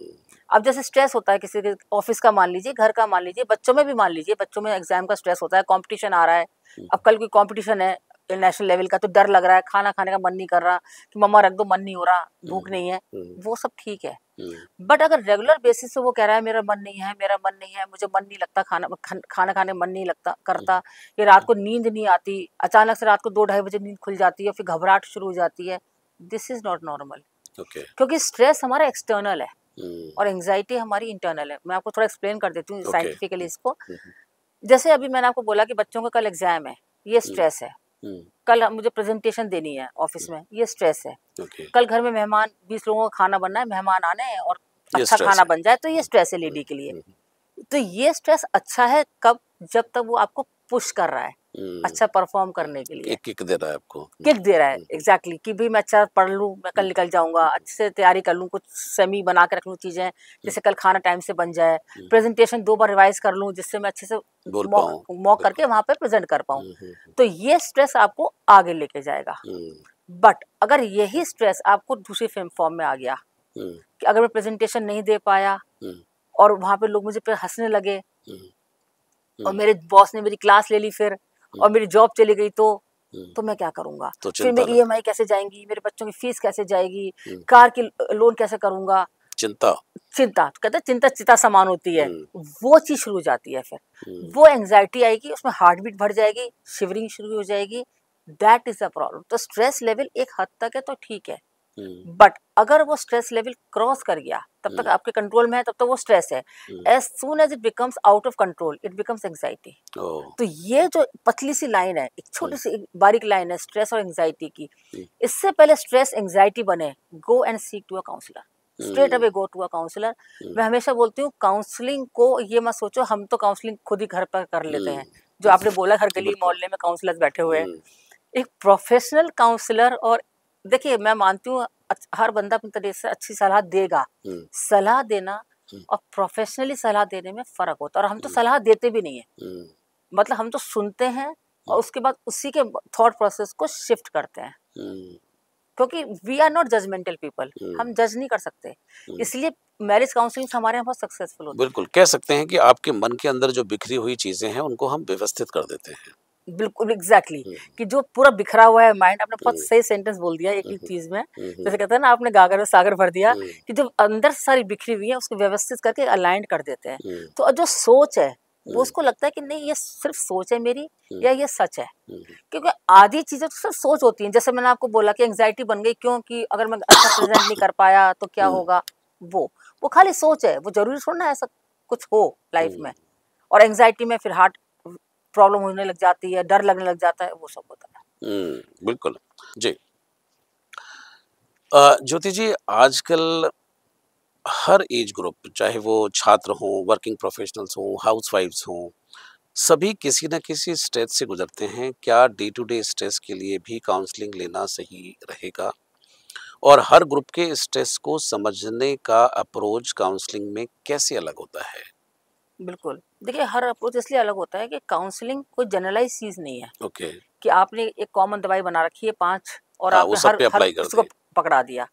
अब जैसे स्ट्रेस होता है किसी के ऑफिस का, मान लीजिए घर का, मान लीजिए बच्चों में भी, मान लीजिए बच्चों में एग्जाम का स्ट्रेस होता है, कंपटीशन आ रहा है, हुँ, अब कल कोई कंपटीशन है नेशनल लेवल का, तो डर लग रहा है, खाना खाने का मन नहीं कर रहा, कि मम्मा रख दो, मन नहीं हो रहा, हुँ, भूख नहीं है, हुँ, वो सब ठीक है। हुँ, बट अगर रेगुलर बेसिस पे वो कह रहा है मेरा मन नहीं है, मेरा मन नहीं है, मुझे मन नहीं लगता, खाना खाने में मन नहीं लगता हुँ, करता, या रात को नींद नहीं आती, अचानक से रात को 2 ढाई बजे नींद खुल जाती है, फिर घबराहट शुरू हो जाती है, this is not normal. Okay. क्योंकि स्ट्रेस हमारा एक्सटर्नल है हुँ, और एंग्जाइटी हमारी इंटरनल है। मैं आपको थोड़ा एक्सप्लेन कर देती हूँ ओके। साइंटिफिकली हुँ, इसको। हुँ, हुँ, जैसे अभी मैंने आपको बोला कि बच्चों का कल एग्जाम है, ये हुँ, स्ट्रेस है। हुँ, कल मुझे प्रेजेंटेशन देनी है ऑफिस हुँ, में, ये स्ट्रेस है। ओके। कल घर में मेहमान, 20 लोगों का खाना बनना है, मेहमान आने हैं और ये अच्छा स्ट्रेस खाना है। बन जाए, तो ये हुँ, स्ट्रेस है हुँ, लेडी के लिए। हुँ, तो ये स्ट्रेस अच्छा है कब? जब तक वो आपको पुश कर रहा है हुँ, अच्छा परफॉर्म हुँ, करने के लिए, एक किक दे रहा है आपको। हुँ, किक दे रहा है हुँ, हुँ, एग्जैक्टली कि भाई मैं अच्छा पढ़ लूँ, मैं कल हुँ, निकल जाऊंगा, हुँ, अच्छे से तैयारी कर लूँ, कुछ सेमी बना के रख लूँ चीजें, हुँ, जिससे कल खाना टाइम से बन जाए, हुँ, प्रेजेंटेशन 2 बार रिवाइज कर लूँ जिससे मैं अच्छे से बोल मॉक पाऊँ। मॉक करके बिल्कुल। वहां पे प्रेजेंट कर पाऊँ। हुँ, हुँ, तो ये स्ट्रेस आपको आगे लेके जाएगा। हुँ, बट अगर यही स्ट्रेस आपको दूसरी फॉर्म में आ गया हुँ, कि अगर मैं प्रेजेंटेशन नहीं दे पाया हुँ, और वहां पे लोग मुझे पे हंसने लगे, हुँ, और हुँ, मेरे बॉस ने मेरी क्लास ले ली फिर, हुँ, और मेरी जॉब चली गई, हुँ, तो मैं क्या करूंगा? तो फिर चिंता मेरी लग ईएमआई कैसे जाएंगी, मेरे बच्चों की फीस कैसे जाएगी, हुँ, कार की लोन कैसे करूंगा? चिंता। चिंता, तो कहते हैं चिंता चिता समान होती है, हुँ, वो चीज शुरू हो जाती है फिर, हुँ, वो एंग्जाइटी आएगी, उसमें हार्ट बीट बढ़ जाएगी, शिवरिंग शुरू हो जाएगी। That is the problem. तो स्ट्रेस लेवल एक हद तक है तो ठीक है, हुँ, बट अगर वो स्ट्रेस लेवल क्रॉस कर गया, तब तक हुँ, आपके कंट्रोल में है, तब तक वो स्ट्रेस है। Hmm, as soon as it becomes out of control it becomes anxiety. ओह! तो ये जो पतली सी लाइन है, एक हुँ, छोटी सी एक बारीक लाइन है स्ट्रेस और एंग्जाइटी की, हुँ, इससे पहले स्ट्रेस एंग्जाइटी बने, go and seek to a counsellor, straight hmm, away go to a counsellor. Hmm, मैं हमेशा बोलती हूँ काउंसलिंग को ये मत सोचो हम तो काउंसलिंग खुद ही घर पर कर लेते हुँ, हैं, जो आपने बोला हर गली बिल्कुल। मोहल्ले में काउंसलर्स बैठे हुए हैं। हुँ, एक प्रोफेशनल काउंसलर, और देखिए मैं मानती हूँ हर बंदा अपनी तरह से अच्छी सलाह देगा। सलाह देना और प्रोफेशनली सलाह देने में फ़र्क होता है, और हम तो सलाह देते भी नहीं है। मतलब हम तो सुनते हैं और उसके बाद उसी के थॉट प्रोसेस को शिफ्ट करते हैं, क्योंकि we are not judgemental people, हम जज नहीं कर सकते। इसलिए मैरिज काउंसलिंग हमारे यहाँ बहुत सक्सेसफुल होती है। बिल्कुल, कह सकते हैं कि आपके मन के अंदर जो बिखरी हुई चीज़ें हैं, उनको हम व्यवस्थित कर देते हैं। बिल्कुल एग्जैक्टली कि जो पूरा बिखरा हुआ है माइंड, आपने बहुत सही सेंटेंस बोल दिया एक ही चीज में। जैसे कहते हैं ना, आपने गागर में सागर भर दिया, कि जो अंदर से सारी बिखरी हुई है उसको व्यवस्थित करके अलाइंड कर देते हैं। तो जो सोच है वो उसको लगता है कि नहीं ये सिर्फ सोच है मेरी, या ये सच है। क्योंकि आधी चीजें तो सिर्फ सोच होती हैं। जैसे मैंने आपको बोला कि एंग्जाइटी बन गई क्यों, कि अगर मैं अच्छा प्रेजेंट नहीं कर पाया तो क्या होगा, वो खाली सोच है। वो जरूरी थोड़ा ना ऐसा कुछ हो लाइफ में। और एंग्जाइटी में फिर हार्ट प्रॉब्लम होने लग जाती है, डर लगने लग जाता है, वो सब होता है। बिल्कुल जी। ज्योति जी, आजकल हर एज ग्रुप, चाहे वो छात्र हों, वर्किंग प्रोफेशनल्स हों, हाउसवाइफ्स हों, सभी किसी न किसी स्ट्रेस से गुजरते हैं। क्या डे टू डे स्ट्रेस के लिए भी काउंसलिंग लेना सही रहेगा? और हर ग्रुप के स्ट्रेस को समझने का अप्रोच काउंसलिंग में कैसे अलग होता है? बिल्कुल, देखिए हर अप्रोच इसलिए अलग होता है कि काउंसलिंग कोई जनरलाइज चीज नहीं है ओके। कि आपने एक कॉमन दवाई बना रखी है 5 और हाँ, वो आपने सब हर पे हर अप्लाई कर किसी को दें। पकड़ा दिया।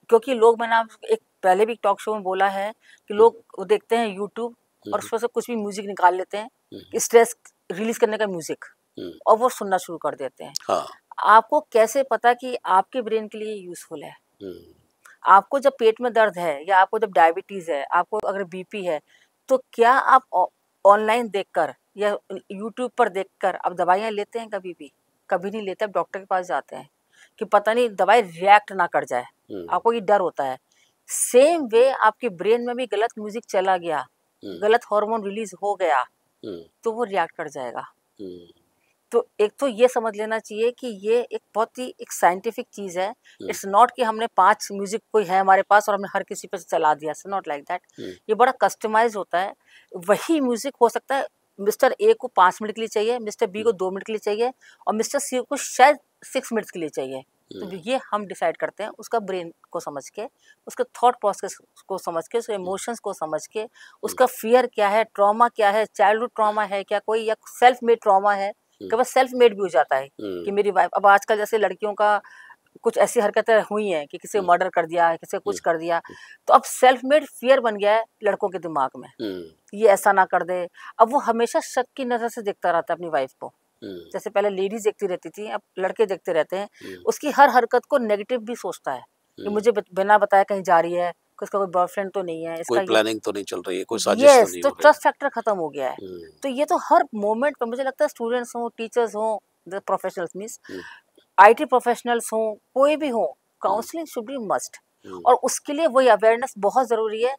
क्योंकि लोग, मैंने आप एक पहले भी टॉक शो में बोला है कि हुँ, लोग वो देखते हैं यूट्यूब और हुँ, उसमें से कुछ भी म्यूजिक निकाल लेते हैं, हुँ, स्ट्रेस रिलीज करने का म्यूजिक, हुँ, और वो सुनना शुरू कर देते हैं। हाँ, आपको कैसे पता कि आपके ब्रेन के लिए यूजफुल है? हुँ, आपको जब पेट में दर्द है, या आपको जब डायबिटीज है, आपको अगर बीपी है, तो क्या आप ऑनलाइन देखकर या यूट्यूब पर देखकर आप दवाइयाँ लेते हैं? कभी भी कभी नहीं लेते। आप डॉक्टर के पास जाते हैं कि पता नहीं दवाई रिएक्ट ना कर जाए, हुँ, आपको ये डर होता है। सेम वे आपके ब्रेन में भी गलत म्यूजिक चला गया, हुँ, गलत हार्मोन रिलीज हो गया, हुँ, तो वो रिएक्ट कर जाएगा। हुँ, तो एक तो ये समझ लेना चाहिए कि ये एक बहुत ही एक साइंटिफिक चीज़ है। हुँ, इट्स नॉट कि हमने 5 म्यूज़िक कोई है हमारे पास और हमने हर किसी पे चला दिया, इट्स नॉट लाइक दैट। हुँ, ये बड़ा कस्टमाइज़ होता है। वही म्यूज़िक हो सकता है मिस्टर ए को 5 मिनट के लिए चाहिए, मिस्टर बी हुँ, को 2 मिनट के लिए चाहिए, और मिस्टर सी को शायद 6 मिनट्स के लिए चाहिए। तो हुँ, ये हम डिसाइड करते हैं उसका ब्रेन को समझ के, उसका थॉट प्रोसेस को समझ के, उसके हुँ, इमोशंस को समझ के, हुँ, उसका फ़ियर क्या है, ट्रॉमा क्या है, चाइल्डहुड ट्रॉमा है क्या कोई, या सेल्फ मेड ट्रॉमा है। हुँ, कई बार सेल्फ मेड भी हो जाता है कि हुँ, मेरी वाइफ, अब आजकल जैसे लड़कियों का कुछ ऐसी हरकतें हुई हैं कि किसी को हुँ, मर्डर कर दिया, किसी को हुँ, कुछ कर दिया, तो अब सेल्फ मेड फियर बन गया है लड़कों के दिमाग में, हुँ, ये ऐसा ना कर दे। अब वो हमेशा शक की नज़र से देखता रहता है अपनी वाइफ को। हुँ, जैसे पहले लेडीज देखती रहती थी, अब लड़के देखते रहते हैं। हुँ, उसकी हर हरकत को नेगेटिव भी सोचता है कि हुँ। मुझे बिना बताए कहीं जा रही है, कि उसका कोई बॉयफ्रेंड तो नहीं है, कोई इसका ये। प्लानिंग तो नहीं चल रही है, कोई साजिश तो यस, नहीं तो हो रही। ट्रस्ट फैक्टर खत्म हो गया है। हुँ, तो ये तो हर मोमेंट पे मुझे लगता है, स्टूडेंट्स हों, टीचर्स हों, the professionals means hmm, IT professionals हों, कोई भी हो, हुँ, counselling should be must. Hmm, और उसके लिए वही अवेयरनेस बहुत ज़रूरी है।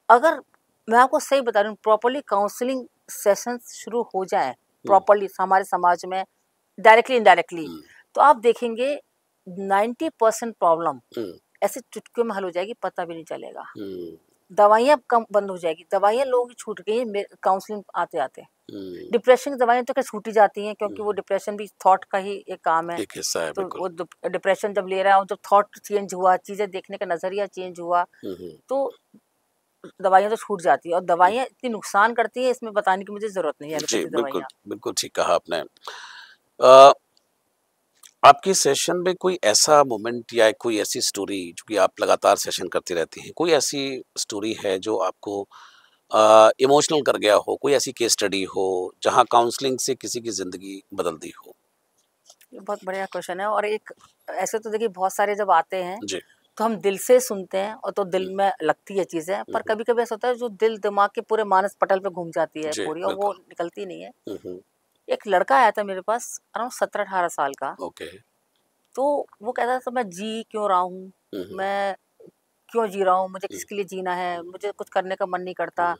अगर मैं आपको सही बता रही हूँ, प्रॉपर्ली काउंसलिंग सेशंस शुरू हो जाएँ, हुँ, प्रॉपर्ली हमारे समाज में, डायरेक्टली इनडायरेक्टली, हुँ, तो आप देखेंगे 90% प्रॉब्लम हुँ, ऐसे चुटकियों में हल हो जाएगी, पता भी नहीं चलेगा। हुँ, दवाइयाँ कम बंद हो जाएगी, दवाइयाँ लोगों की छूट गई हैं काउंसलिंग आते-आते। हुँ, डिप्रेशन की दवाइयाँ तो क्या छूट ही जाती हैं, क्योंकि हुँ। वो डिप्रेशन भी थॉट का ही एक काम है। एक हिस्सा है, तो बिल्कुल। वो डिप्रेशन जब ले रहा हूँ, जब थॉट चेंज हुआ, चीज़ें देखने का नज़रिया चेंज हुआ, हुँ, हुँ, तो दवाइयाँ तो छूट जाती है। और हुँ। दवाइयाँ इतनी नुकसान करती हैं, इसमें बताने की मुझे ज़रूरत नहीं है, जी, एलोपैथी बिल्कुल, दवाइयाँ। बिल्कुल ठीक कहा आपने। अ, आपके सेशन में कोई ऐसा मोमेंट या कोई ऐसी स्टोरी, जो कि आप लगातार सेशन करती रहती हैं, कोई ऐसी स्टोरी है जो आपको इमोशनल कर गया हो, कोई ऐसी केस स्टडी हो, जहाँ काउंसलिंग से किसी की ज़िंदगी बदल दी हो? ये बहुत बढ़िया क्वेश्चन है। और एक ऐसे तो देखिए बहुत सारे जब आते हैं, जी। तो हम दिल से सुनते हैं, और तो दिल हुँ, में लगती है चीज़ें, हुँ, पर हुँ। कभी-कभी ऐसा होता है जो दिल दिमाग के पूरे मानस पटल पे घूम जाती है जी, पूरी, और वो बिल्कुल। निकलती नहीं है। हुँ, हुँ। एक लड़का आया था मेरे पास अराउंड 17-18 साल का। ओके। तो वो कहता था मैं जी क्यों रहा हूँ? हुँ, हुँ, मैं क्यों जी रहा हूँ? मुझे हुँ, किसके लिए जीना है? हुँ, मुझे कुछ करने का मन नहीं हुँ। करता।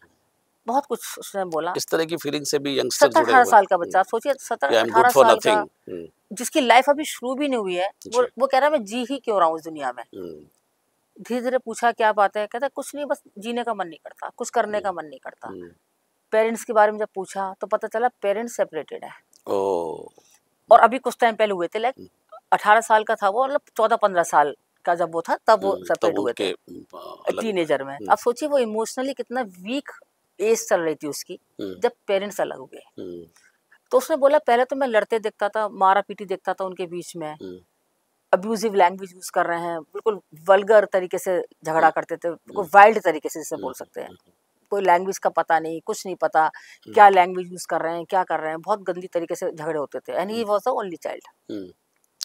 बहुत कुछ उसने बोला। इस तरह की फीलिंग से भी यंगस्टर जुड़े 17-18 हुए हैं। साल का हुँ, बच्चा, आप सोचिए कि आई एम 17-18 गुड फॉर साल का, नथिंग। हुँ, जिसकी लाइफ अभी शुरू भी नहीं हुई है, जी। वो कह रहा है मैं जी ही क्यों रहा हूँ इस दुनिया में। हुँ, धीरे-धीरे पूछा क्या बात है? कहता है कुछ नहीं, बस जीने का मन नहीं करता, कुछ करने हुँ, का मन नहीं करता। हुँ। पेरेंट्स के बारे में जब पूछा तो पता चला पेरेंट्स सेपरेटेड है। ओह! और हुँ, अभी कुछ टाइम पहले हुए थे, लाइक हुँ, 18 साल का था वो, मतलब 14-15 साल का जब वो था तब वो तब सेपरेट हुए उनके थे अलग हुए। टीनेजर में। अब सोचिए वो इमोशनली कितना वीक एज चल रही थी उसकी जब पेरेंट्स अलग हुए। तो उसने बोला पहले तो मैं लड़ते देखता था, मारा पीटी देखता था उनके बीच में, अब्यूजिव लैंग्वेज यूज कर रहे हैं, बिल्कुल वल्गर तरीके से झगड़ा करते थे, बिल्कुल वाइल्ड तरीके से जिसे बोल सकते हैं। कोई लैंग्वेज का पता नहीं, कुछ नहीं पता क्या लैंग्वेज यूज कर रहे हैं, क्या कर रहे हैं, बहुत गंदी तरीके से झगड़े होते थे। And he was the only child.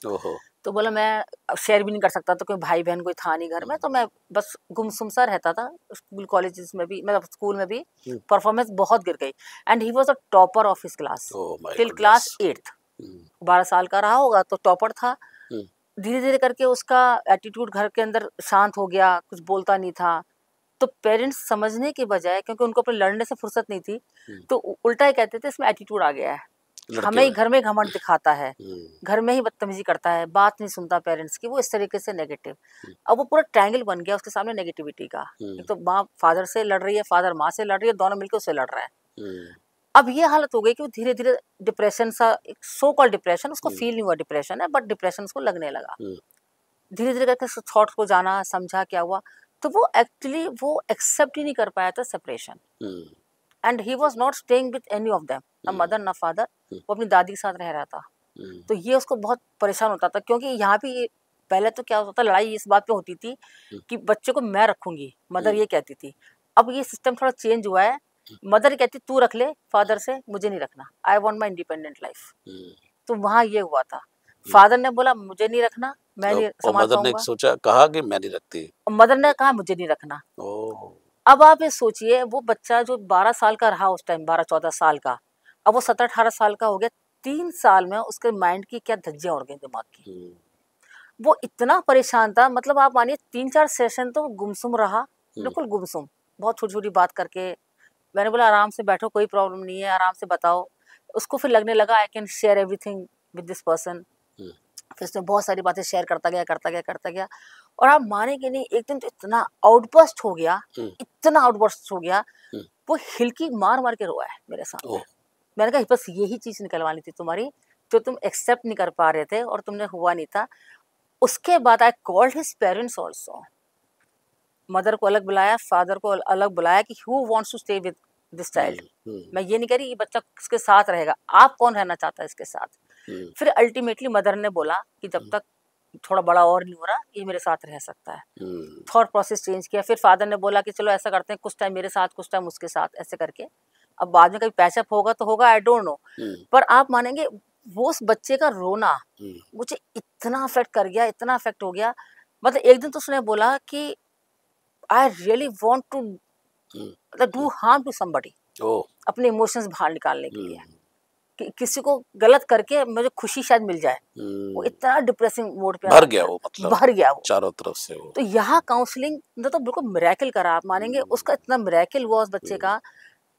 ओहो। तो बोला मैं शेयर भी नहीं कर सकता था, कोई भाई बहन कोई था नहीं घर में, तो मैं बस गुमसुम सा रहता था। स्कूल कॉलेजेस में भी, मतलब स्कूल में भी परफॉर्मेंस बहुत गिर गई। And he was a topper of his class till class 8th। 12 साल का रहा होगा तो टॉपर था। धीरे धीरे करके उसका एटीट्यूड घर के अंदर शांत हो गया, कुछ बोलता नहीं था। तो पेरेंट्स समझने के बजाय, क्योंकि उनको अपने लड़ने से फुर्सत नहीं थी, तो उल्टा ही कहते थे इसमें एटीट्यूड आ गया है, हमें ही घर में घमंड दिखाता है, घर में ही बदतमीजी करता है, बात नहीं सुनता पेरेंट्स की, वो इस तरीके से नेगेटिव। अब वो पूरा ट्रायंगल बन गया उसके सामने नेगेटिविटी का। एक तो माँ फादर से लड़ रही है, फादर माँ से लड़ रही है, दोनों मिलकर उससे लड़ रहे हैं। अब ये हालत हो गई कि वो धीरे धीरे डिप्रेशन सा, एक सो कॉल्ड डिप्रेशन, उसको फील नहीं हुआ डिप्रेशन है, बट डिप्रेशन उसको लगने लगा। धीरे धीरे करके थॉट्स को जाना, समझा क्या हुआ, तो वो एक्चुअली वो एक्सेप्ट ही नहीं कर पाया था separation. And he was not staying with any of them, ना मदर ना फादर, वो अपनी दादी के साथ रह रहा था। तो ये उसको बहुत परेशान होता था, क्योंकि यहाँ भी पहले तो क्या होता था, लड़ाई इस बात पे होती थी कि बच्चे को मैं रखूंगी, मदर ये कहती थी। अब ये सिस्टम थोड़ा चेंज हुआ है, मदर कहती तू रख ले फादर से, मुझे नहीं रखना, I want my independent life. तो वहाँ ये हुआ था, फादर ने बोला मुझे नहीं रखना, मैं नहीं संभाल मदर ने पाऊंगा। सोचा, कहा कि मैं नहीं रखती, मदर ने कहा मुझे नहीं रखना। अब आप ये सोचिए, वो बच्चा जो 12 साल का रहा उस टाइम, 12-14 साल का, अब वो 17-18 साल का हो गया। 3 साल में उसके माइंड की क्या धज्जियां उड़ गई दिमाग की। वो इतना परेशान था, मतलब आप मानिए 3-4 सेशन तो गुमसुम रहा, बिल्कुल गुमसुम, बहुत छोटी छोटी बात करके। मैंने बोला आराम से बैठो, कोई प्रॉब्लम नहीं है, आराम से बताओ। उसको फिर लगने लगा I can share everything with this person. फिर उसने बहुत सारी बातें शेयर करता गया। और आप मानेंगे नहीं, एक दिन तो इतना आउटबर्स्ट हो गया, इतना आउटबर्स्ट हो गया, वो हिलकी मार मार के रोया है मेरे सामने। मैंने कहा बस यही चीज निकलवानी थी तुम्हारी, जो तुम एक्सेप्ट नहीं कर पा रहे थे और तुमने हुआ नहीं था। उसके बाद I called his parents also, mother को अलग बुलाया, फादर को अलग बुलाया कि who wants to stay with this child. मैं ये नहीं कह रही ये बच्चा किसके साथ रहेगा, आप कौन रहना चाहता है इसके साथ। फिर अल्टीमेटली मदर ने बोला कि जब तक थोड़ा बड़ा और नहीं हो रहा, ये मेरे साथ रह सकता है। थॉट प्रोसेस चेंज किया। फिर फादर ने बोला कि चलो ऐसा करते हैं, कुछ टाइम मेरे साथ, कुछ टाइम उसके साथ, ऐसे करके। अब बाद में कभी पैचअप होगा तो होगा, आई डोंट नो। पर आप मानेंगे वो उस बच्चे का रोना मुझे इतना अफेक्ट कर गया, इतना अफेक्ट हो गया। मतलब एक दिन तो उसने बोला कि I really want to do harm to somebody, अपने इमोशंस बाहर निकालने के लिए, कि किसी को गलत करके मुझे खुशी शायद मिल जाए। वो इतना डिप्रेसिंग मोड पे भर गया वो, मतलब भर गया वो चारों तरफ से वो। तो यहाँ काउंसलिंग ने तो बिल्कुल मिरेकल करा, आप मानेंगे। उसका इतना मिरेकल हुआ उस बच्चे का।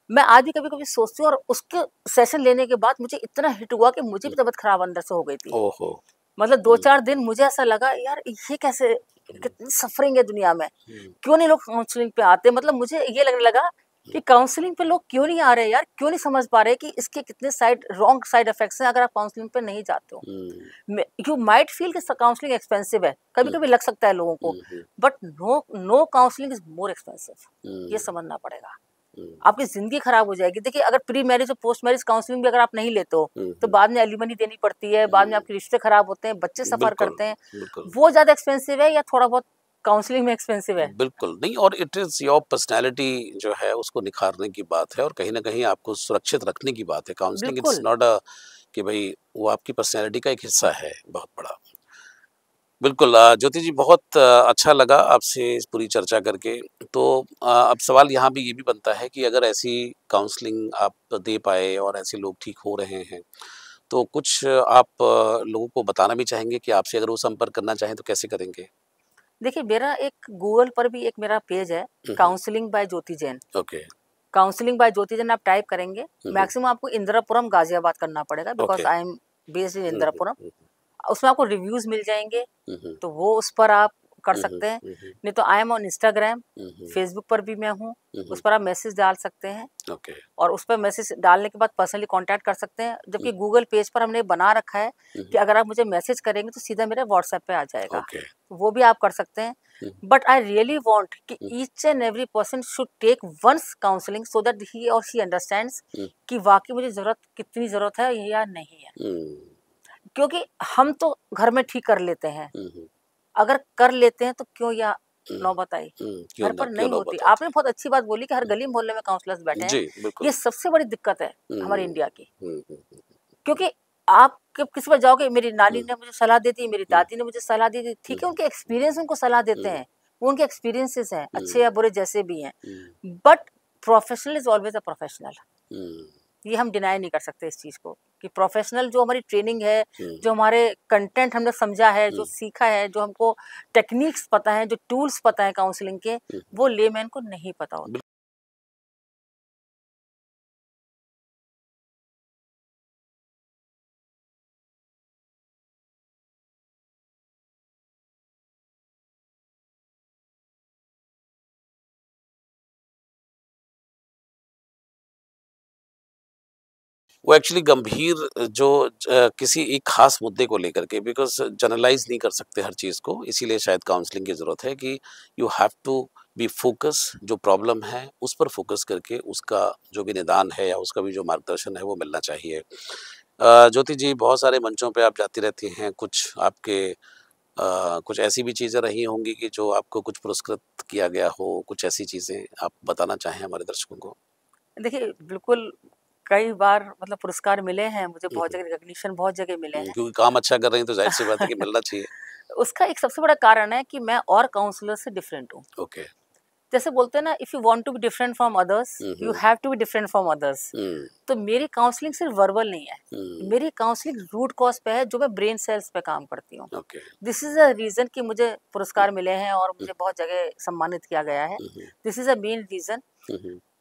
मैं आज भी कभी कभी सोचती हूँ, और उसके सेशन लेने के बाद मुझे इतना हिट हुआ कि मुझे भी तबीयत खराब अंदर से हो गई थी। मतलब 2-4 दिन मुझे ऐसा लगा यार ये कैसे, कितनी सफरिंग है दुनिया में, क्यों नहीं लोग काउंसलिंग पे आते। मतलब मुझे ये लगने लगा कि काउंसलिंग पे लोग क्यों नहीं आ रहे यार, क्यों नहीं समझ पा रहे कि इसके कितने रॉन्ग साइड इफेक्ट्स हैं अगर आप काउंसलिंग पे नहीं जाते हो। यू माइट फील कि काउंसलिंग एक्सपेंसिव है, कभी कभी लग सकता है लोगों को, but no counselling is more expensive. ये समझना पड़ेगा, आपकी जिंदगी खराब हो जाएगी। देखिए अगर प्री मैरिज और पोस्ट मैरिज काउंसलिंग भी अगर आप नहीं लेते हो तो बाद में एलिमनी देनी पड़ती है, बाद में आपके रिश्ते खराब होते हैं, बच्चे सफर करते हैं, वो ज्यादा एक्सपेंसिव है या थोड़ा बहुत काउंसलिंग में एक्सपेंसिव है? बिल्कुल नहीं, और इट इज योर पर्सनैलिटी जो है उसको निखारने की बात है, और कहीं ना कहीं आपको सुरक्षित रखने की बात है। काउंसलिंग इट्स नॉट अ कि भाई वो आपकी पर्सनैलिटी का एक हिस्सा है बहुत बड़ा। बिल्कुल ज्योति जी, बहुत अच्छा लगा आपसे इस पूरी चर्चा करके। तो अब सवाल यहाँ भी ये भी बनता है कि अगर ऐसी काउंसलिंग आप दे पाए और ऐसे लोग ठीक हो रहे हैं, तो कुछ आप लोगों को बताना भी चाहेंगे कि आपसे अगर वो संपर्क करना चाहें तो कैसे करेंगे? देखिए मेरा एक गूगल पर भी एक मेरा पेज है, काउंसलिंग बाय ज्योति जैन। ओके। काउंसलिंग बाय ज्योति जैन आप टाइप करेंगे, मैक्सिमम आपको इंदिरापुरम गाजियाबाद करना पड़ेगा, because I am based in Indirapuram. उसमें आपको रिव्यूज मिल जाएंगे, तो वो उस पर आप कर सकते हैं। नहीं तो I am on Instagram, Facebook पर भी मैं हूँ, उस पर आप मैसेज डाल सकते हैं। ओके। और उस पर मैसेज डालने के बाद पर्सनली कांटेक्ट कर सकते हैं। जबकि गूगल पेज पर हमने बना रखा है कि अगर आप मुझे मैसेज करेंगे तो सीधा मेरे व्हाट्सएप पे आ जाएगा, ओके। तो वो भी आप कर सकते हैं। बट आई रियली वांट कि each and every person should take once counselling so that he or she understands कि वाकई मुझे कितनी जरूरत है या नहीं है। क्योंकि हम तो घर में ठीक कर लेते हैं, अगर कर लेते हैं तो क्यों या नौबत आई, घर पर नहीं होती। आपने बहुत अच्छी बात बोली कि हर गली मोहल्ले में काउंसलर्स बैठे हैं। ये सबसे बड़ी दिक्कत है हमारे इंडिया की। क्योंकि आप किसी पर जाओगे, मेरी नानी ने मुझे सलाह दी थी, मेरी दादी ने मुझे सलाह दी थी, ठीक है, उनके एक्सपीरियंस उनको सलाह देते हैं, वो उनके एक्सपीरियंसेस हैं, अच्छे या बुरे जैसे भी हैं। But professional is always a professional. ये हम डिनाई नहीं कर सकते इस चीज को कि प्रोफेशनल जो हमारी ट्रेनिंग है, जो हमारे कंटेंट हमने समझा है, जो सीखा है, जो हमको टेक्निक्स पता है, जो टूल्स पता है काउंसलिंग के, वो लेमैन को नहीं पता होता। वो एक्चुअली गंभीर जो किसी एक खास मुद्दे को लेकर के, बिकॉज जनरलाइज नहीं कर सकते हर चीज़ को, इसीलिए शायद काउंसलिंग की ज़रूरत है कि you have to be focus, जो प्रॉब्लम है उस पर फोकस करके उसका जो भी निदान है या उसका भी जो मार्गदर्शन है वो मिलना चाहिए। ज्योति जी, बहुत सारे मंचों पे आप जाती रहती हैं, कुछ आपके कुछ ऐसी भी चीज़ें रही होंगी कि जो आपको कुछ पुरस्कृत किया गया हो, कुछ ऐसी चीज़ें आप बताना चाहें हमारे दर्शकों को? देखिए, बिल्कुल कई बार मतलब पुरस्कार मिले हैं मुझे, बहुत जगह रिकॉग्निशन बहुत जगह मिले हैं। क्योंकि काम अच्छा कर रही हैं तो ज़ाहिर-सी बात है कि मिलना चाहिए। उसका एक सबसे बड़ा कारण है कि मैं और काउंसलर से डिफरेंट हूँ। ओके। जैसे बोलते हैं ना, if you want to be different from others you have to be different from others. तो मेरी काउंसलिंग सिर्फ वर्बल नहीं है, मेरी काउंसलिंग रूट कॉज पे है, जो मैं ब्रेन सेल्स पे काम करती हूँ। Okay. This is a reason कि मुझे पुरस्कार मिले हैं और मुझे बहुत जगह सम्मानित किया गया है। This is a main reason.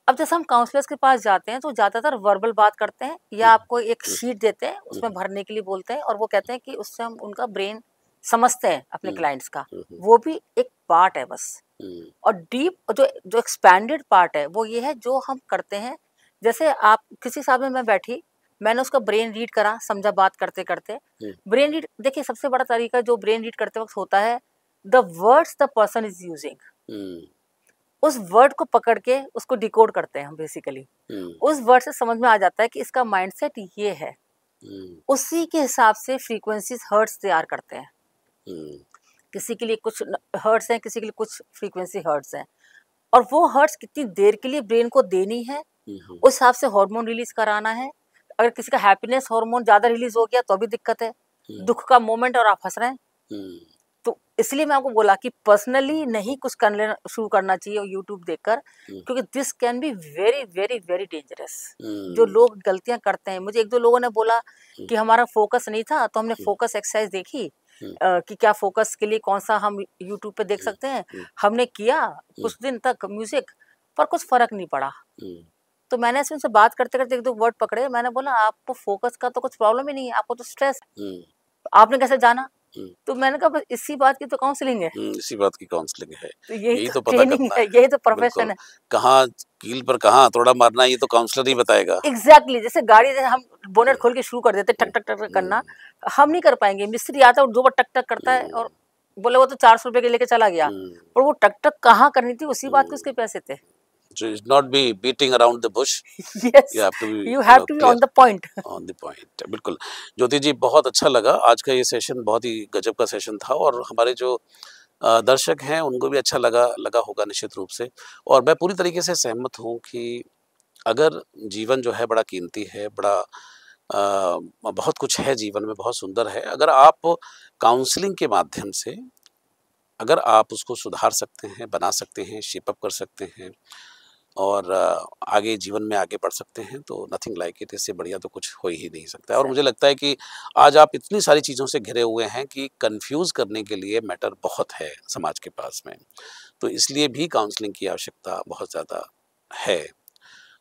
अब जैसे हम काउंसलर्स के पास जाते हैं तो ज्यादातर वर्बल बात करते हैं या आपको एक शीट देते हैं, उसमें भरने के लिए बोलते हैं, और वो कहते हैं कि उससे हम उनका ब्रेन समझते हैं अपने क्लाइंट्स का। वो भी एक पार्ट है बस। और डीप जो जो एक्सपैंडेड पार्ट है वो ये है जो हम करते हैं। जैसे आप किसी सामने मैं बैठी, मैंने उसका ब्रेन रीड करा, समझा बात करते करते। ब्रेन रीड, देखिए सबसे बड़ा तरीका जो ब्रेन रीड करते वक्त होता है, the words the person is using, उस वर्ड को पकड़ के उसको डिकोड करते हैं हम बेसिकली। उस वर्ड से समझ में आ जाता है कि इसका माइंडसेट ये है, उसी के हिसाब से फ्रीक्वेंसीज हर्ट्स तैयार करते हैं। किसी के लिए कुछ हर्ट्स हैं, किसी के लिए कुछ फ्रीक्वेंसी हर्ट्स हैं, और वो हर्ट्स कितनी देर के लिए ब्रेन को देनी है, उस हिसाब से हार्मोन रिलीज कराना है। अगर किसी का हैप्पीनेस हार्मोन ज्यादा रिलीज हो गया तो भी दिक्कत है, दुख का मोमेंट और आप हंस रहे हैं। तो इसलिए मैं आपको बोला कि पर्सनली नहीं कुछ करना शुरू करना चाहिए यूट्यूब देखकर, क्योंकि this can be very very very dangerous. जो लोग गलतियां करते हैं, मुझे एक दो लोगों ने बोला कि हमारा फोकस नहीं था, तो हमने फोकस एक्सरसाइज देखी कि क्या फोकस के लिए कौन सा हम यूट्यूब पे देख सकते हैं। हमने किया कुछ दिन तक म्यूजिक, पर कुछ फर्क नहीं पड़ा। तो मैंने ऐसे उनसे बात करते करते एक दो वर्ड पकड़े, मैंने बोला आपको फोकस का तो कुछ प्रॉब्लम ही नहीं है, आपको तो स्ट्रेस। आपने कैसे जाना? तो मैंने कहा बस इसी बात की तो काउंसलिंग है। इसी बात की काउंसलिंग है। तो यही तो पता ट्रेनिंग करना है, यही तो प्रोफेशन है। कहाँ कील पर कहाँ हथौड़ा मारना, ये तो काउंसलर ही बताएगा। एग्जैक्टली, जैसे गाड़ी से हम बोनेट खोल के शुरू कर देते टक टक टक करना, हम नहीं कर पाएंगे। मिस्त्री आता है और दो बार टक टक करता है और बोले वो तो 400 रुपए के लेके चला गया, पर वो टक टक कहाँ करनी थी, उसी बात के उसके पैसे थे। So it's not be beating around the bush. Yes, you have to be you have to be on the point. On the point. बिल्कुल ज्योति जी, बहुत अच्छा लगा आज का ये सेशन, बहुत ही गजब का सेशन था, और हमारे जो दर्शक हैं उनको भी अच्छा लगा होगा निश्चित रूप से। और मैं पूरी तरीके से सहमत हूँ कि अगर जीवन जो है बड़ा कीमती है, बड़ा बहुत कुछ है जीवन में, बहुत सुंदर है, अगर आप काउंसलिंग के माध्यम से अगर आप उसको सुधार सकते हैं, बना सकते हैं, शेप अप कर सकते हैं और आगे जीवन में आगे बढ़ सकते हैं, तो नथिंग लाइक इट। इससे बढ़िया तो कुछ हो ही नहीं सकता। और मुझे लगता है कि आज आप इतनी सारी चीज़ों से घिरे हुए हैं कि कंफ्यूज करने के लिए मैटर बहुत है समाज के पास में, तो इसलिए भी काउंसलिंग की आवश्यकता बहुत ज़्यादा है।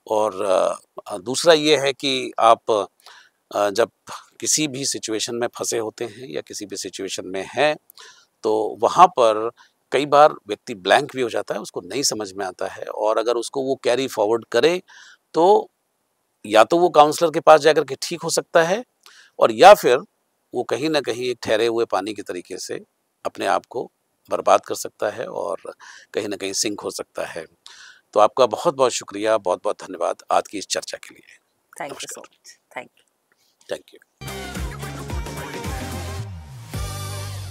और दूसरा ये है कि आप जब किसी भी सिचुएशन में फंसे होते हैं या किसी भी सिचुएशन में हैं, तो वहाँ पर कई बार व्यक्ति ब्लैंक भी हो जाता है, उसको नहीं समझ में आता है, और अगर उसको वो कैरी फॉरवर्ड करे तो या तो वो काउंसलर के पास जाकर के ठीक हो सकता है, और या फिर वो कहीं न कहीं एक ठहरे हुए पानी के तरीके से अपने आप को बर्बाद कर सकता है और कहीं न कहीं सिंक हो सकता है। तो आपका बहुत-बहुत शुक्रिया, बहुत-बहुत धन्यवाद आज की इस चर्चा के लिए। थैंक यू सो नमस्कार। Much. Thank you. Thank you.